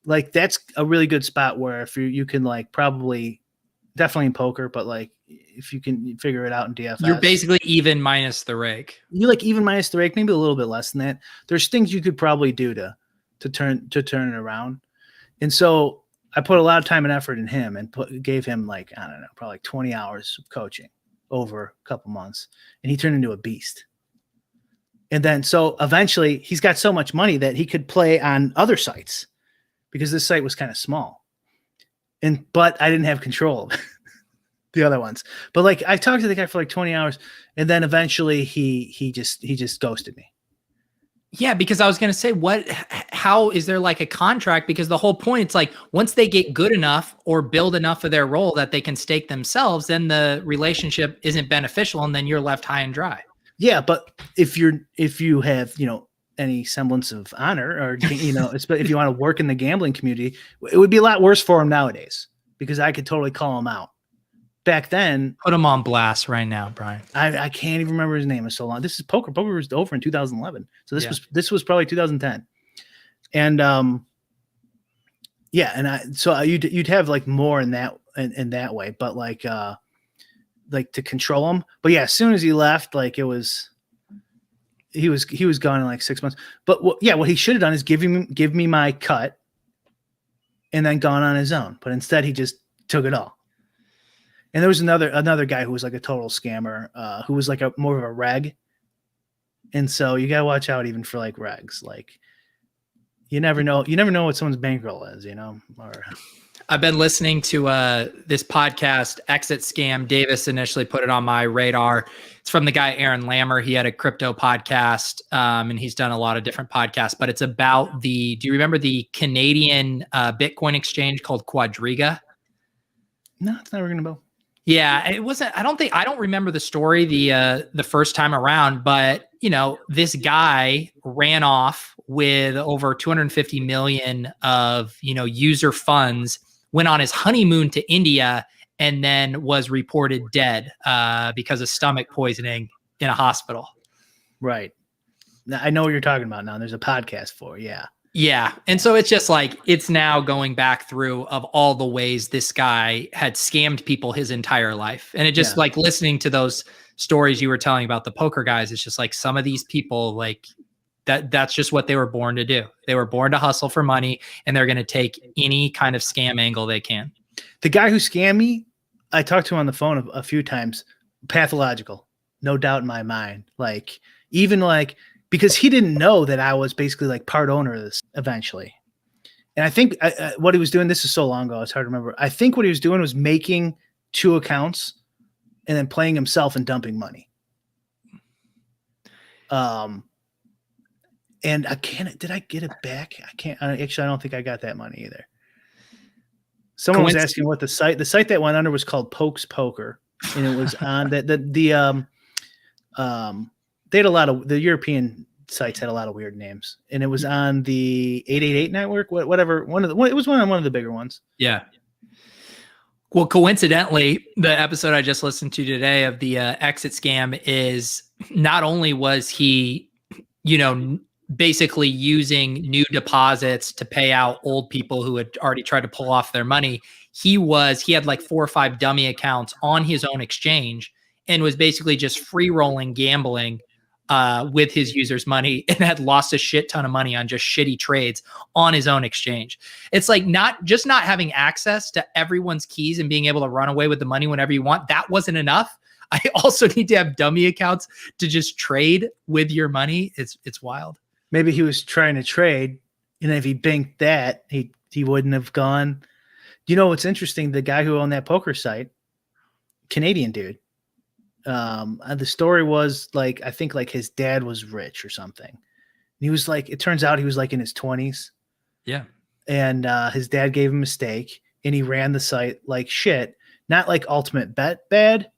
Like that's a really good spot where if you can like probably definitely in poker, but like if you can figure it out in DFS, you're basically even minus the rake. You like even minus the rake, maybe a little bit less than that. There's things you could probably do to turn it around. And so I put a lot of time and effort in him and gave him like, I don't know, probably like 20 hours of coaching over a couple months. And he turned into a beast. And then so eventually he's got so much money that he could play on other sites because this site was kind of small. But I didn't have control of the other ones. But like I talked to the guy for like 20 hours and then eventually he just ghosted me. Yeah, because I was going to say, how is there like a contract? Because the whole point, it's like once they get good enough or build enough of their role that they can stake themselves, then the relationship isn't beneficial and then you're left high and dry. Yeah, but if you have, any semblance of honor or, if you want to work in the gambling community, it would be a lot worse for him nowadays because I could totally call him out. Back then, put him on blast right now, Brian. I can't even remember his name. It's so long. This is poker. Poker was over in 2011, so this was probably 2010, and you'd have like more in that way, but like to control him. But yeah, as soon as he left, like he was gone in like 6 months. But what he should have done is give me my cut, and then gone on his own. But instead, he just took it all. And there was another guy who was like a total scammer, who was like more of a reg. And so you gotta watch out even for like regs. Like you never know what someone's bankroll is, Or I've been listening to this podcast, Exit Scam. Davis initially put it on my radar. It's from the guy Aaron Lammer. He had a crypto podcast, and he's done a lot of different podcasts. But it's about do you remember the Canadian Bitcoin exchange called Quadriga? No, it's never gonna go. Yeah, it wasn't. I don't remember the story the first time around, but this guy ran off with over 250 million of user funds, went on his honeymoon to India, and then was reported dead because of stomach poisoning in a hospital. Right. Now, I know what you're talking about now. There's a podcast for it. Yeah. Yeah. And so it's just like, it's now going back through of all the ways this guy had scammed people his entire life. And it just like listening to those stories you were telling about the poker guys, it's just like some of these people, like that's just what they were born to do. They were born to hustle for money, and they're going to take any kind of scam angle they can. The guy who scammed me, I talked to him on the phone a few times, pathological, no doubt in my mind. Like, even like, because he didn't know that I was basically like part owner of this eventually. And I think what he was doing, this is so long ago, it's hard to remember. I think what he was doing was making 2 accounts and then playing himself and dumping money. And did I get it back? I can't, actually, I don't think I got that money either. Someone was asking what the site that went under was called Pokes Poker. And it was on they had a lot of, the European sites had a lot of weird names, and it was on the 888 network, whatever. It was one of the bigger ones. Yeah. Well, coincidentally, the episode I just listened to today of the exit scam is not only was he, basically using new deposits to pay out old people who had already tried to pull off their money. He had like 4 or 5 dummy accounts on his own exchange and was basically just free rolling gambling with his users' money, and had lost a shit ton of money on just shitty trades on his own exchange. It's like not having access to everyone's keys and being able to run away with the money whenever you want. That wasn't enough. I also need to have dummy accounts to just trade with your money. It's wild. Maybe he was trying to trade, and if he banked that, he wouldn't have gone. What's interesting? The guy who owned that poker site, Canadian dude. The story was like, I think like his dad was rich or something. And he was like, it turns out he was like in his 20s. Yeah. And his dad gave him a stake, and he ran the site like shit. Not like ultimate bet bad.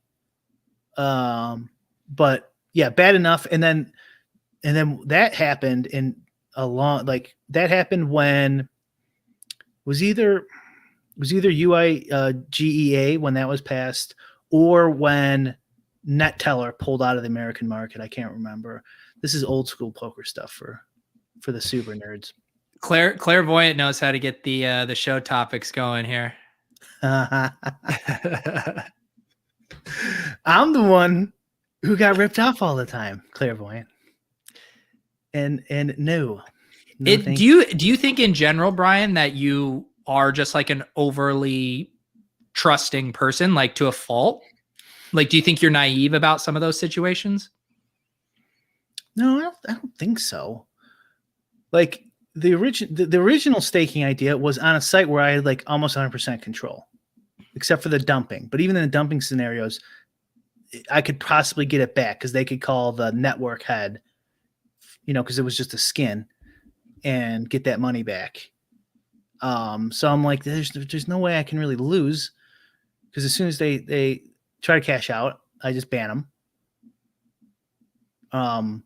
but yeah, bad enough. And then that happened that happened when was either GEA when that was passed, or when NetTeller pulled out of the American market. I can't remember. This is old school poker stuff for the super nerds. Clairvoyant knows how to get the show topics going here. I'm the one who got ripped off all the time, Clairvoyant. And no. Do you think in general, Brian, that you are just like an overly trusting person, like to a fault? Like, do you think you're naive about some of those situations? No, I don't think so. Like the original staking idea was on a site where I had like almost 100% control, except for the dumping. But even in the dumping scenarios, I could possibly get it back because they could call the network head, because it was just a skin, and get that money back. So I'm like, there's no way I can really lose, because as soon as they try to cash out, I just ban them.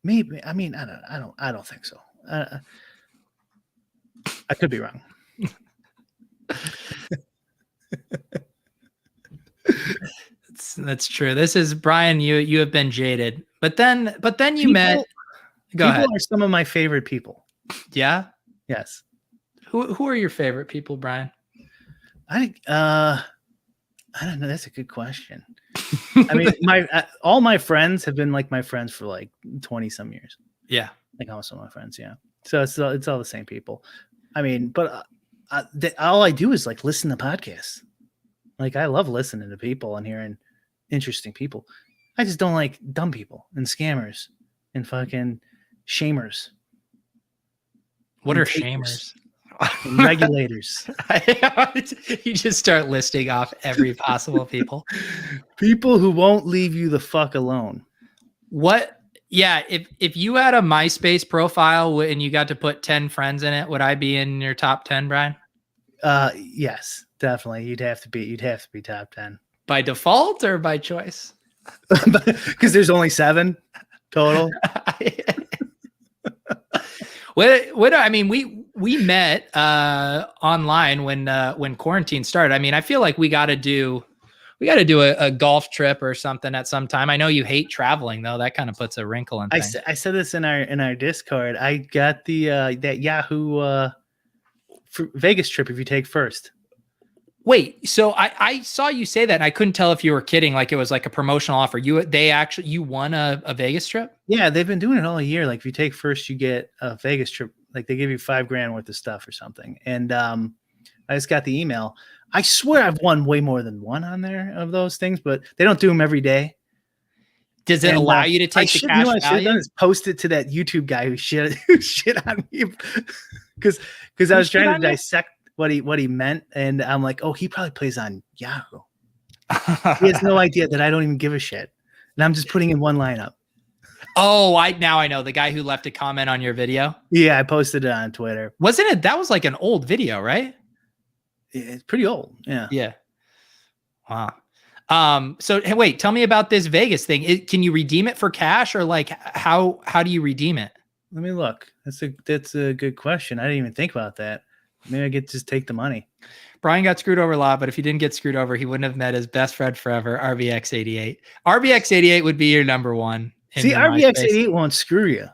Maybe, I mean, I don't think so. I could be wrong. That's true. This is Brian. You have been jaded, but then you met. Go ahead. People are some of my favorite people. Yeah. Yes. Who are your favorite people, Brian? I don't know. That's a good question. I mean, all my friends have been like my friends for like 20 some years. Yeah. Like almost all my friends. Yeah. So it's all the same people. I mean, but all I do is like listen to podcasts. Like I love listening to people and hearing interesting people. I just don't like dumb people and scammers and fucking shamers. What are shamers? And regulators. You just start listing off every possible people. People who won't leave you the fuck alone. What? Yeah, if you had a MySpace profile and you got to put 10 friends in it, would I be in your top 10, Brian? Yes, definitely. You'd have to be top 10. By default or by choice? Because there's only 7 total. What I mean, we met online when quarantine started. I mean, I feel like we got to do a golf trip or something at some time. I know you hate traveling though. That kind of puts a wrinkle in things. I said this in our Discord. I got the that Yahoo Vegas trip if you take first. Wait, so I saw you say that and I couldn't tell if you were kidding, like it was like a promotional offer. You won a Vegas trip? Yeah, they've been doing it all year. Like if you take first, you get a Vegas trip. Like they give you $5,000 worth of stuff or something. And I just got the email. I swear I've won way more than one on there of those things, but they don't do them every day. Does it allow you to take the cash value? I should have done is post it to that YouTube guy who shit on me because I was trying to dissect what he meant, and I'm like, oh, he probably plays on Yahoo. He has no idea that I don't even give a shit, and I'm just putting in one lineup. Oh, now I know the guy who left a comment on your video. Yeah, I posted it on Twitter. Wasn't it? That was like an old video, right? It's pretty old. Yeah. Yeah. Wow. So hey, wait, tell me about this Vegas thing. Can you redeem it for cash, or like how do you redeem it? Let me look. That's a good question. I didn't even think about that. Maybe I get to just take the money. Brian got screwed over a lot, but if he didn't get screwed over, he wouldn't have met his best friend forever, RBX88. RBX88 would be your number one. See, RBX88 won't screw you.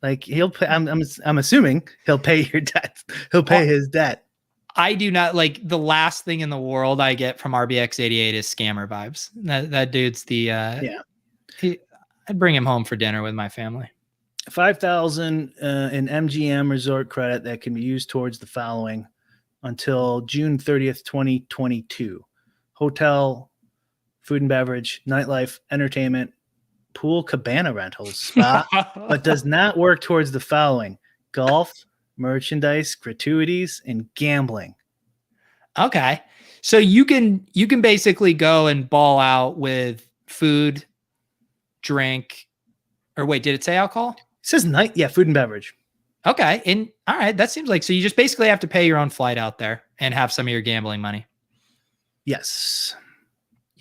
Like he'll pay. I'm assuming he'll pay your debt. He'll pay his debt. I do not like the last thing in the world I get from RBX88 is scammer vibes. That dude's the yeah. I'd bring him home for dinner with my family. 5,000 in MGM resort credit that can be used towards the following until June 30th, 2022. Hotel, food and beverage, nightlife, entertainment, pool, cabana rentals, spa, but does not work towards the following: golf, merchandise, gratuities, and gambling. Okay. So you can basically go and ball out with food, drink, or wait, did it say alcohol? It says food and beverage. Okay. And all right, that seems like, so you just basically have to pay your own flight out there and have some of your gambling money. Yes.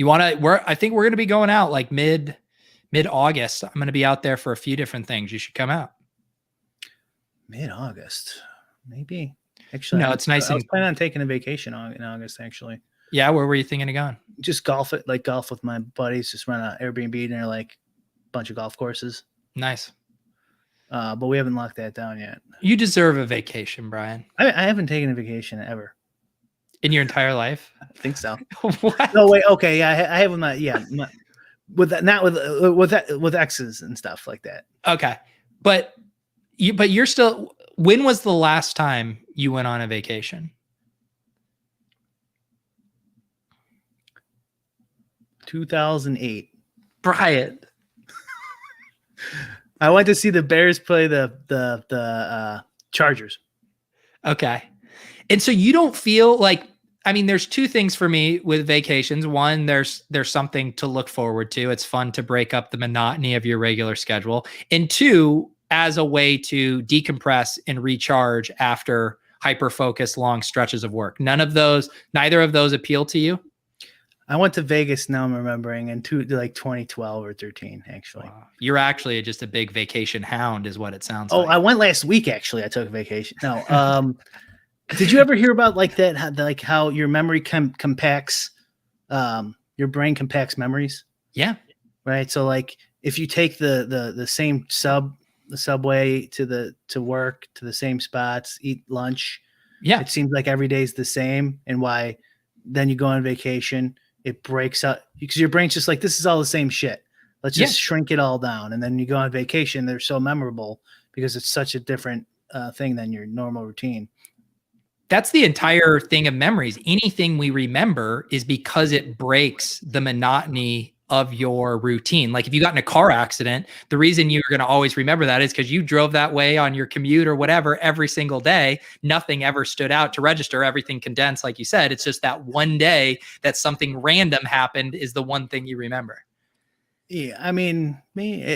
I think we're going to be going out like mid Mid-August. I'm going to be out there for a few different things. You should come out. Mid-August, maybe. Actually, No, it's nice. I was planning on taking a vacation in August, actually. Yeah, where were you thinking of going? Just golf with my buddies. Just run an Airbnb near like a bunch of golf courses. Nice. But we haven't locked that down yet. You deserve a vacation, Brian. I haven't taken a vacation ever. In your entire life? I think so. What? No, wait. Okay, yeah, I have with that, not with exes and stuff like that. Okay, but you're still. When was the last time you went on a vacation? 2008. Brian. I went to see the Bears play the Chargers. Okay. And so you don't feel like, I mean, there's two things for me with vacations. One, there's something to look forward to. It's fun to break up the monotony of your regular schedule. And two, as a way to decompress and recharge after hyper-focused long stretches of work. Neither of those appeal to you? I went to Vegas, now I'm remembering, in 2012 or 13, actually. Wow. You're actually just a big vacation hound is what it sounds like. Oh, I went last week, actually. I took a vacation. No. Did you ever hear about like that, like how your memory compacts, your brain compacts memories? Yeah. Right. So like if you take the same subway to work, to the same spots, eat lunch. Yeah. It seems like every day's the same. And why then you go on vacation, it breaks up because your brain's just like, this is all the same shit. Let's just shrink it all down. And then you go on vacation. They're so memorable because it's such a different thing than your normal routine. That's the entire thing of memories. Anything we remember is because it breaks the monotony of your routine. Like if you got in a car accident, the reason you're going to always remember that is because you drove that way on your commute or whatever every single day. Nothing ever stood out to register, everything condensed. Like you said, it's just that one day that something random happened is the one thing you remember. Yeah. I mean,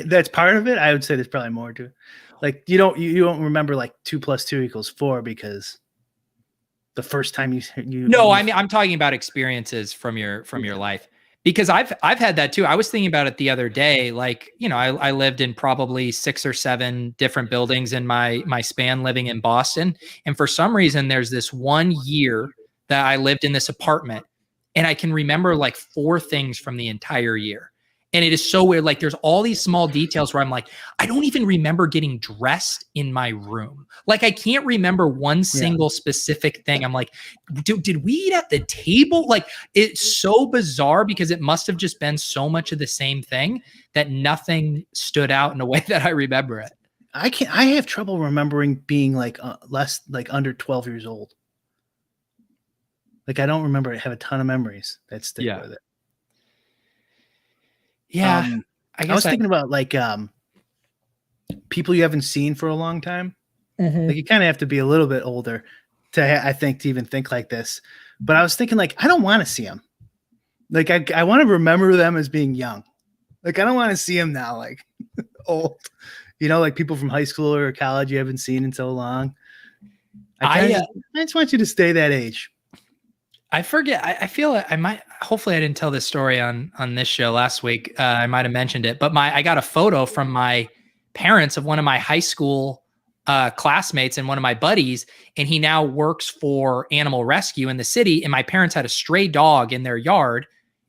that's part of it. I would say there's probably more to it. Like you don't remember like 2 + 2 = 4 because the first time you No, I mean, I'm talking about experiences from your life. Because I've had that too. I was thinking about it the other day. Like, you know, I lived in probably 6 or 7 different buildings in my span living in Boston. And for some reason, there's this one year that I lived in this apartment and I can remember like 4 things from the entire year. And it is so weird. Like there's all these small details where I'm like, I don't even remember getting dressed in my room. Like I can't remember one single specific thing. I'm like, did we eat at the table? Like it's so bizarre because it must have just been so much of the same thing that nothing stood out in a way that I remember it. I have trouble remembering being like under 12 years old. Like I don't remember. I have a ton of memories that stick with it. Yeah, I was thinking about like people you haven't seen for a long time. Mm-hmm. Like you kind of have to be a little bit older to even think like this. But I was thinking like I don't want to see them. Like I want to remember them as being young. Like I don't want to see them now like old. You know, like people from high school or college you haven't seen in so long. I just want you to stay that age. I forget. I feel like I might. Hopefully, I didn't tell this story on this show last week. I might have mentioned it, but I got a photo from my parents of one of my high school classmates and one of my buddies, and he now works for animal rescue in the city. And my parents had a stray dog in their yard,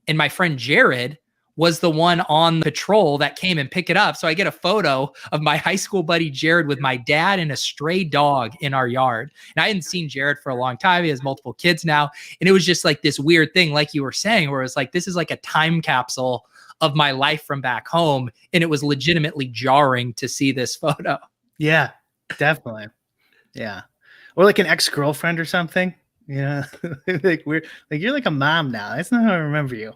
and my friend Jared was the one on patrol that came and picked it up. So I get a photo of my high school buddy Jared with my dad and a stray dog in our yard. And I hadn't seen Jared for a long time. He has multiple kids now. And it was just like this weird thing, like you were saying, where it's like, this is like a time capsule of my life from back home. And it was legitimately jarring to see this photo. Yeah, definitely. Yeah. Or like an ex-girlfriend or something. You know, like you're like a mom now. That's not how I remember you.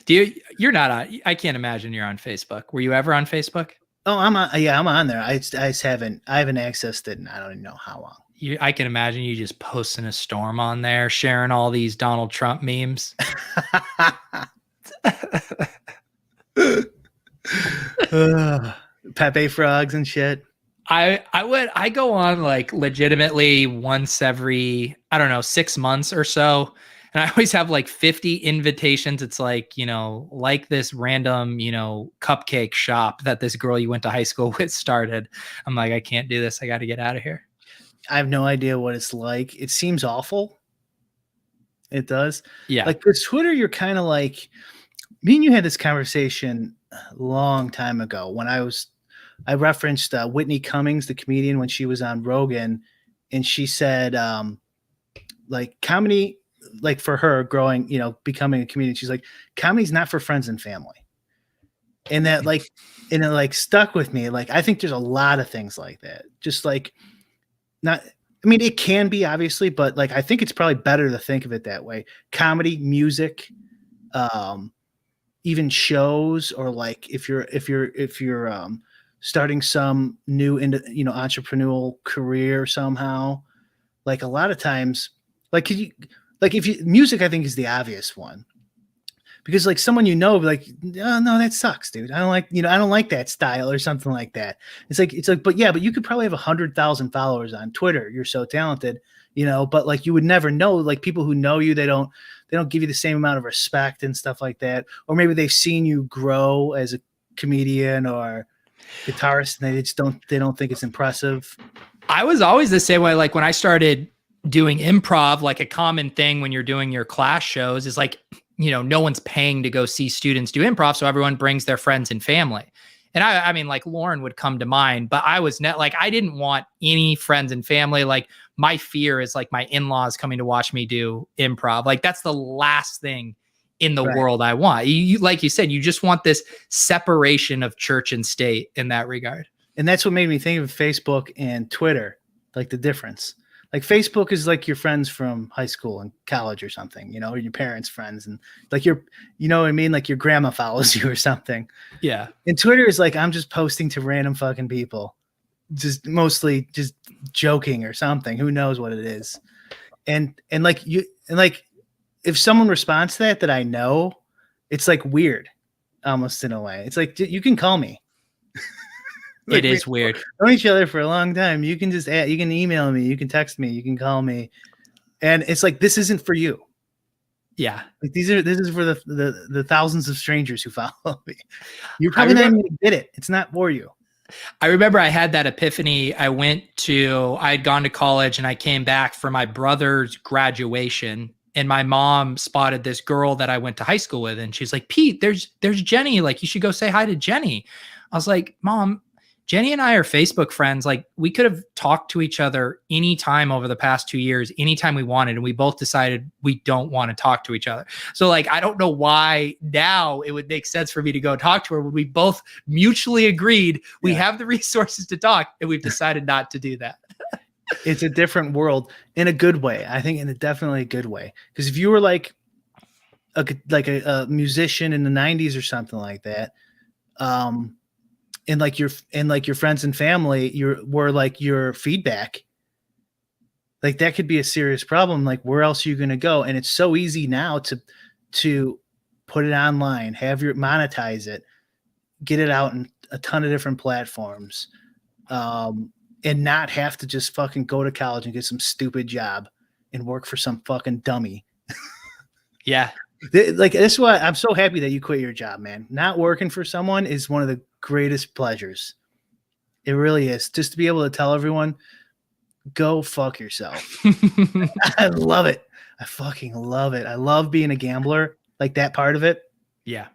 You're not on, I can't imagine you're on Facebook. Were you ever on Facebook? Oh, I'm on there. I just haven't accessed it and I don't even know how long. I can imagine you just posting a storm on there, sharing all these Donald Trump memes. Pepe frogs and shit. I go on like legitimately once every, I don't know, 6 months or so. And I always have like 50 invitations. It's like, like this random, cupcake shop that this girl you went to high school with started. I'm like, I can't do this. I got to get out of here. I have no idea what it's like. It seems awful. It does. Yeah. Like with Twitter, you're kind of like, me and you had this conversation a long time ago when I referenced Whitney Cummings, the comedian, when she was on Rogan, and she said, like comedy, like for her growing, becoming a comedian, she's like, comedy's not for friends and family. And that like, and it like stuck with me. Like, I think there's a lot of things like that. Just like it can be obviously, but like, I think it's probably better to think of it that way. Comedy, music, even shows, or like if you're starting some new entrepreneurial career somehow, like a lot of times, like music, I think is the obvious one, because like someone like, oh, no, that sucks, dude. I don't like that style or something like that. It's like, but you could probably have 100,000 followers on Twitter. You're so talented, but like you would never know, like people who know you, they don't give you the same amount of respect and stuff like that. Or maybe they've seen you grow as a comedian or guitarist and they don't think it's impressive. I was always the same way. Like when I started doing improv, like a common thing when you're doing your class shows is like, no one's paying to go see students do improv. So everyone brings their friends and family. And I mean, like Lauren would come to mind, but I was not like, I didn't want any friends and family. Like my fear is like my in-laws coming to watch me do improv. Like that's the last thing in the world I want. You, like you said, you just want this separation of church and state in that regard. And that's what made me think of Facebook and Twitter, like the difference. Like Facebook is like your friends from high school and college or something, or your parents' friends, and like what I mean? Like your grandma follows you or something. Yeah. And Twitter is like, I'm just posting to random fucking people, just mostly just joking or something. Who knows what it is? And if someone responds to that I know, it's like weird, almost in a way. It's like, you can call me. Like it is weird. Known each other for a long time. You can just you can email me, you can text me, you can call me, and it's like, this isn't for you. Yeah, like this is for the thousands of strangers who follow me. You're probably not even gonna get it. It's not for you. I remember I had that epiphany. I had gone to college and I came back for my brother's graduation, and my mom spotted this girl that I went to high school with, and she's like, Pete, there's Jenny. Like, you should go say hi to Jenny. I was like, Mom, Jenny and I are Facebook friends. Like, we could have talked to each other anytime over the past 2 years, anytime we wanted. And we both decided we don't want to talk to each other. So like, I don't know why now it would make sense for me to go talk to her when we both mutually agreed we have the resources to talk, and we've decided not to do that. It's a different world in a good way. I think in a definitely good way. Because if you were like a musician in the 90s or something like that, and like your friends and family, were like your feedback, like that could be a serious problem. Like, where else are you going to go? And it's so easy now to put it online, monetize it, get it out in a ton of different platforms, and not have to just fucking go to college and get some stupid job and work for some fucking dummy. Yeah. Like, that's why I'm so happy that you quit your job, man. Not working for someone is one of the greatest pleasures. It really is. Just to be able to tell everyone, go fuck yourself. I love it. I fucking love it. I love being a gambler, like that part of it. Yeah.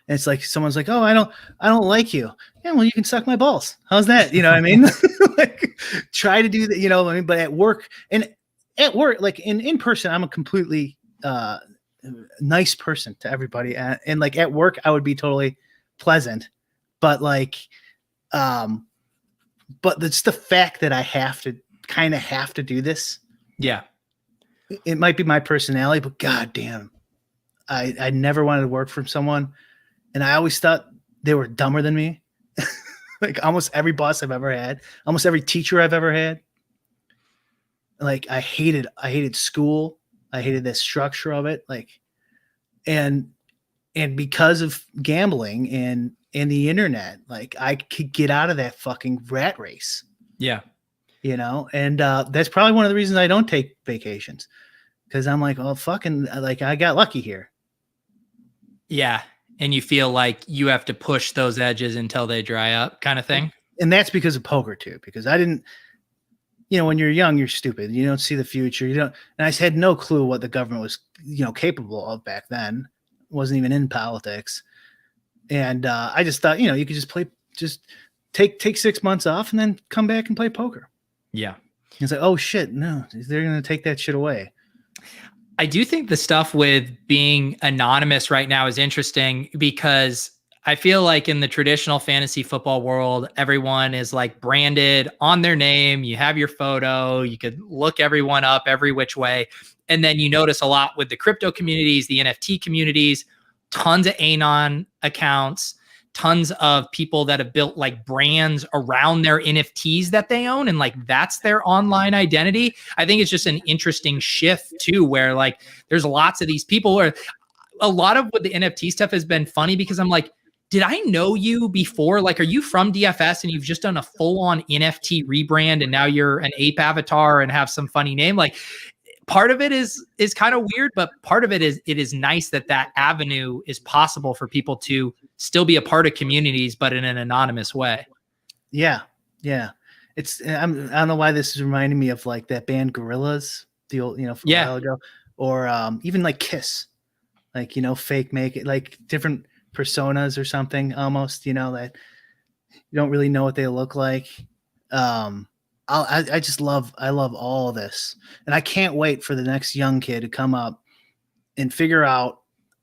And it's like, someone's like, oh, I don't like you. Yeah, well, you can suck my balls. How's that? You know what I mean? Like, try to do that, what I mean? But at work, like in person, I'm a completely nice person to everybody. And like at work, I would be totally pleasant. But like, but it's the fact that I kind of have to do this. Yeah. It might be my personality, but goddamn, I never wanted to work for someone. And I always thought they were dumber than me. Like almost every boss I've ever had, almost every teacher I've ever had. Like I hated school. I hated the structure of it. Like, and because of gambling and the internet, like I could get out of that fucking rat race. Yeah. And that's probably one of the reasons I don't take vacations, because I'm like, oh, fucking, like, I got lucky here. Yeah. And you feel like you have to push those edges until they dry up, kind of thing. And that's because of poker too, because I didn't, when you're young, you're stupid. You don't see the future. You don't, and I had no clue what the government was, capable of back then. Wasn't even in politics. And I just thought, you could just take 6 months off and then come back and play poker. Yeah. It's like, oh shit, no, they're going to take that shit away. I do think the stuff with being anonymous right now is interesting because I feel like in the traditional fantasy football world, everyone is like branded on their name. You have your photo, you could look everyone up every which way. And then you notice a lot with the crypto communities, the NFT communities, tons of Anon accounts, tons of people that have built like brands around their NFTs that they own. And like, that's their online identity. I think it's just an interesting shift too, where like, there's lots of these people where a lot of what the NFT stuff has been funny because I'm like, did I know you before? Like, are you from DFS and you've just done a full on NFT rebrand and now you're an ape avatar and have some funny name? Like, part of it is kind of weird, but part of it is nice that avenue is possible for people to still be a part of communities, but in an anonymous way. Yeah. Yeah. I don't know why this is reminding me of like that band Gorillaz, the old, from a while ago, or even like Kiss, like, fake make it, like different personas or something almost, that you don't really know what they look like. I love all of this, and I can't wait for the next young kid to come up and figure out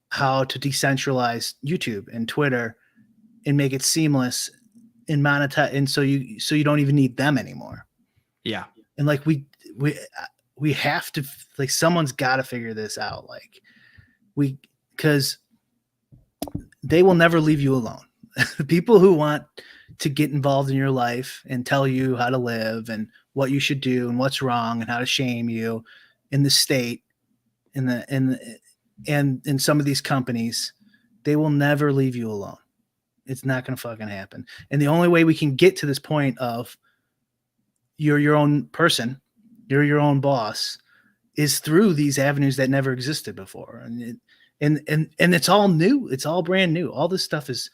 how to decentralize YouTube and Twitter and make it seamless and monetize, and so you don't even need them anymore. Yeah, and like we have to, like, someone's got to figure this out, like because they will never leave you alone. The people who want to get involved in your life and tell you how to live and what you should do and what's wrong and how to shame you in the state, and in some of these companies, they will never leave you alone. It's not going to fucking happen. And the only way we can get to this point of you're your own person, you're your own boss, is through these avenues that never existed before. And it's all new. It's all brand new. All this stuff is,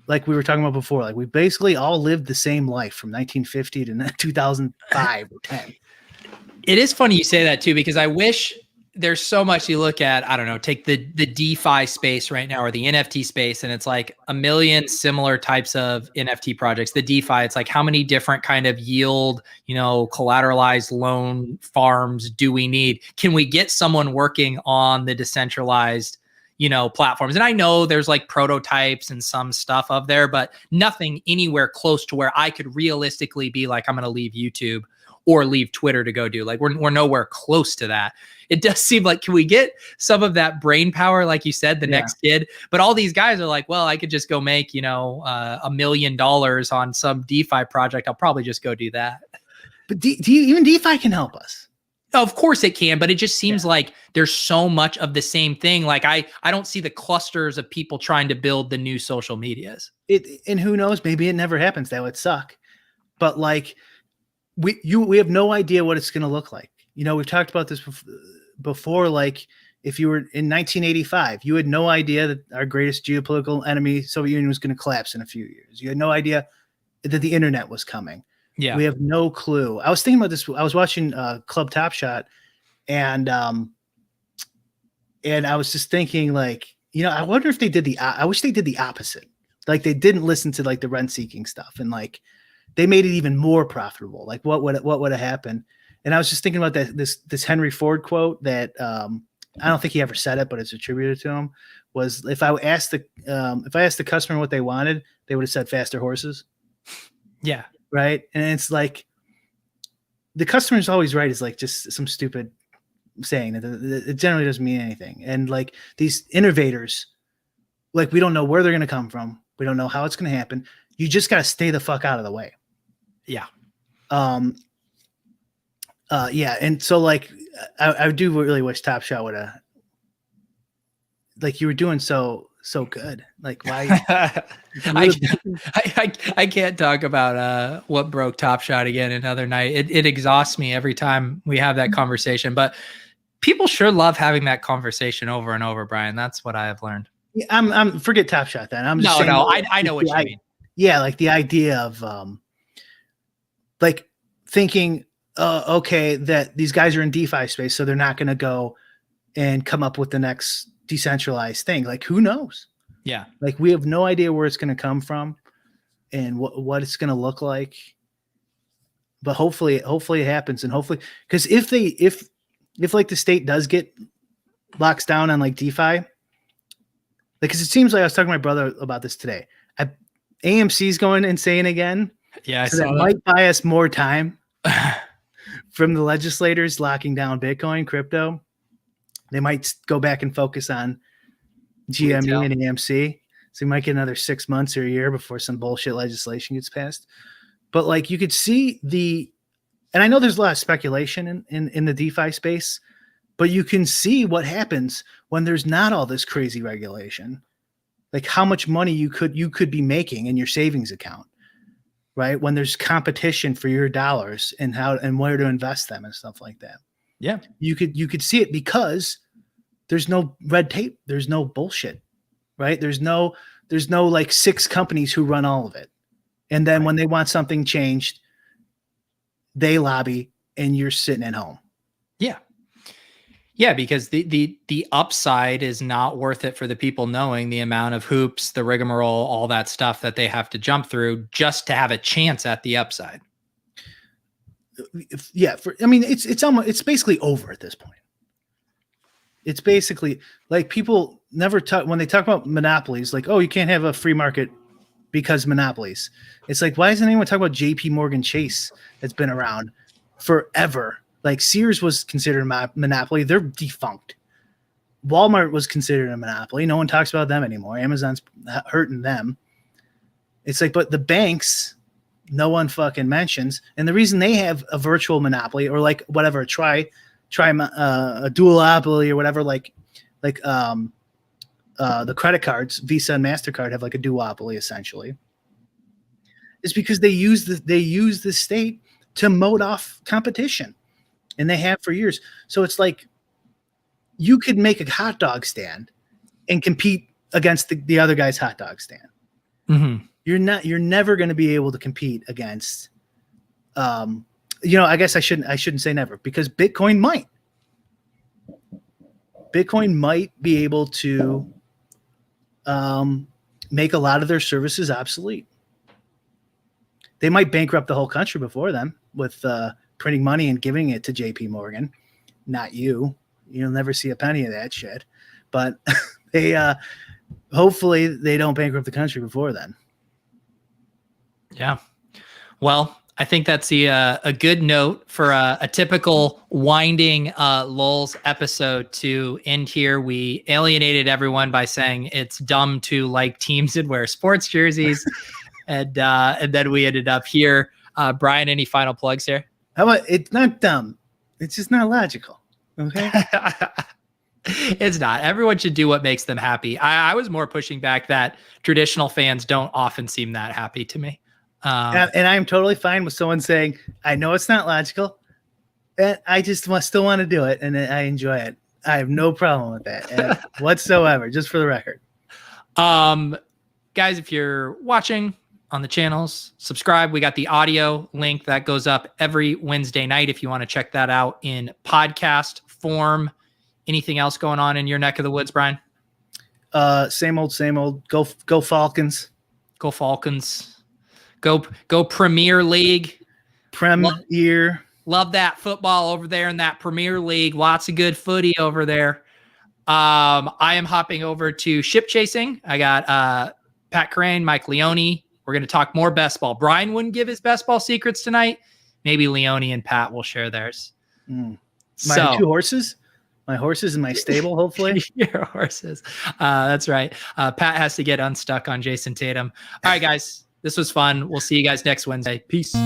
like we were talking about before, like we basically all lived the same life from 1950 to 2005 or 10. It is funny you say that too, because I wish there's so much you look at, I don't know, take the DeFi space right now or the NFT space, and it's like a million similar types of NFT projects. The DeFi, it's like how many different kind of yield, collateralized loan farms do we need? Can we get someone working on the decentralized, platforms? And I know there's like prototypes and some stuff up there, but nothing anywhere close to where I could realistically be like, I'm going to leave YouTube or leave Twitter to go do. Like we're nowhere close to that. It does seem like, can we get some of that brain power, like you said, the next kid? But all these guys are like, well, I could just go make, $1 million on some DeFi project. I'll probably just go do that. But even DeFi can help us. Of course it can, but it just seems like there's so much of the same thing. Like I don't see the clusters of people trying to build the new social medias. And who knows, maybe it never happens. That would suck. But like we have no idea what it's going to look like. We've talked about this before. Like if you were in 1985, you had no idea that our greatest geopolitical enemy, Soviet Union, was going to collapse in a few years. You had no idea that the internet was coming. Yeah. We have no clue. I was thinking about this. I was watching Club Top Shot, and I was just thinking, like, I wonder if they did I wish they did the opposite. Like they didn't listen to like the rent seeking stuff, and like they made it even more profitable. Like what would have happened? And I was just thinking about this Henry Ford quote that I don't think he ever said it, but it's attributed to him. Was if I asked the customer what they wanted, they would have said faster horses. Yeah. Right. And it's like the customer's always right is like just some stupid saying that it generally doesn't mean anything. And like these innovators, like we don't know where they're going to come from. We don't know how it's going to happen. You just got to stay the fuck out of the way. Yeah. Yeah. And so like, I do really wish Top Shot would have, like, you were doing so good. Like why? I can't talk about what broke Top Shot again another night. It exhausts me every time we have that conversation. But people sure love having that conversation over and over, Brian. That's what I have learned. Yeah, I'm forget Top Shot then. I'm just saying. No, I know what you mean. Yeah, like the idea of like thinking, okay, that these guys are in DeFi space, so they're not going to go and come up with the next decentralized thing. Like, who knows? Yeah. Like, we have no idea where it's going to come from and what it's going to look like. But hopefully it happens. And hopefully, because if like the state does get locks down on like DeFi, because it seems like I was talking to my brother about this today. AMC's going insane again. Yeah, so that might buy us more time from the legislators locking down Bitcoin, crypto. They might go back and focus on GME retail and AMC. So we might get another 6 months or a year before some bullshit legislation gets passed. But like you could see and I know there's a lot of speculation in the DeFi space, but you can see what happens when there's not all this crazy regulation. Like how much money you could be making in your savings account, right? When there's competition for your dollars and where to invest them and stuff like that. Yeah. You could see it because there's no red tape. There's no bullshit, right? There's no like 6 companies who run all of it. And then when they want something changed, they lobby and you're sitting at home. Yeah. Yeah, because the upside is not worth it for the people knowing the amount of hoops, the rigmarole, all that stuff that they have to jump through just to have a chance at the upside. Yeah, it's basically over at this point. It's basically like people never talk when they talk about monopolies, like, oh, you can't have a free market because monopolies. It's like, why doesn't anyone talk about JP Morgan Chase that's been around forever? Like Sears was considered a monopoly. They're defunct. Walmart was considered a monopoly. No one talks about them anymore. Amazon's hurting them. It's like, but the banks, no one fucking mentions. And the reason they have a virtual monopoly or like whatever, try a duopoly or whatever, like the credit cards, Visa and MasterCard have like a duopoly essentially. Is because they use the state to moat off competition. And they have for years. So it's like you could make a hot dog stand and compete against the other guy's hot dog stand. Mm-hmm. You're never going to be able to compete against, I guess I shouldn't say never because Bitcoin might be able to make a lot of their services obsolete. They might bankrupt the whole country before then with, printing money and giving it to JP Morgan, not you. You'll never see a penny of that shit. But they hopefully they don't bankrupt the country before then. Yeah. Well, I think that's a good note for a typical winding lulz episode to end here. We alienated everyone by saying it's dumb to like teams that wear sports jerseys. and then we ended up here. Brian, any final plugs here? How about it's not dumb? It's just not logical. Okay. It's not. Everyone should do what makes them happy. I was more pushing back that traditional fans don't often seem that happy to me. And I'm totally fine with someone saying, I know it's not logical, and I just still want to do it, and I enjoy it. I have no problem with that whatsoever, just for the record. Guys, if you're watching on the channels, subscribe. We got the audio link that goes up every Wednesday night if you want to check that out in podcast form. Anything else going on in your neck of the woods, Brian? Same old. Go Falcons. Go Falcons. Go Premier League. Premier. Love that football over there in that Premier League. Lots of good footy over there. I am hopping over to ship chasing. I got Pat Crane, Mike Leone. We're going to talk more best ball. Brian wouldn't give his best ball secrets tonight. Maybe Leone and Pat will share theirs. My 2 horses? My horses in my stable, hopefully. Your horses. That's right. Pat has to get unstuck on Jason Tatum. All right, guys. This was fun. We'll see you guys next Wednesday. Peace.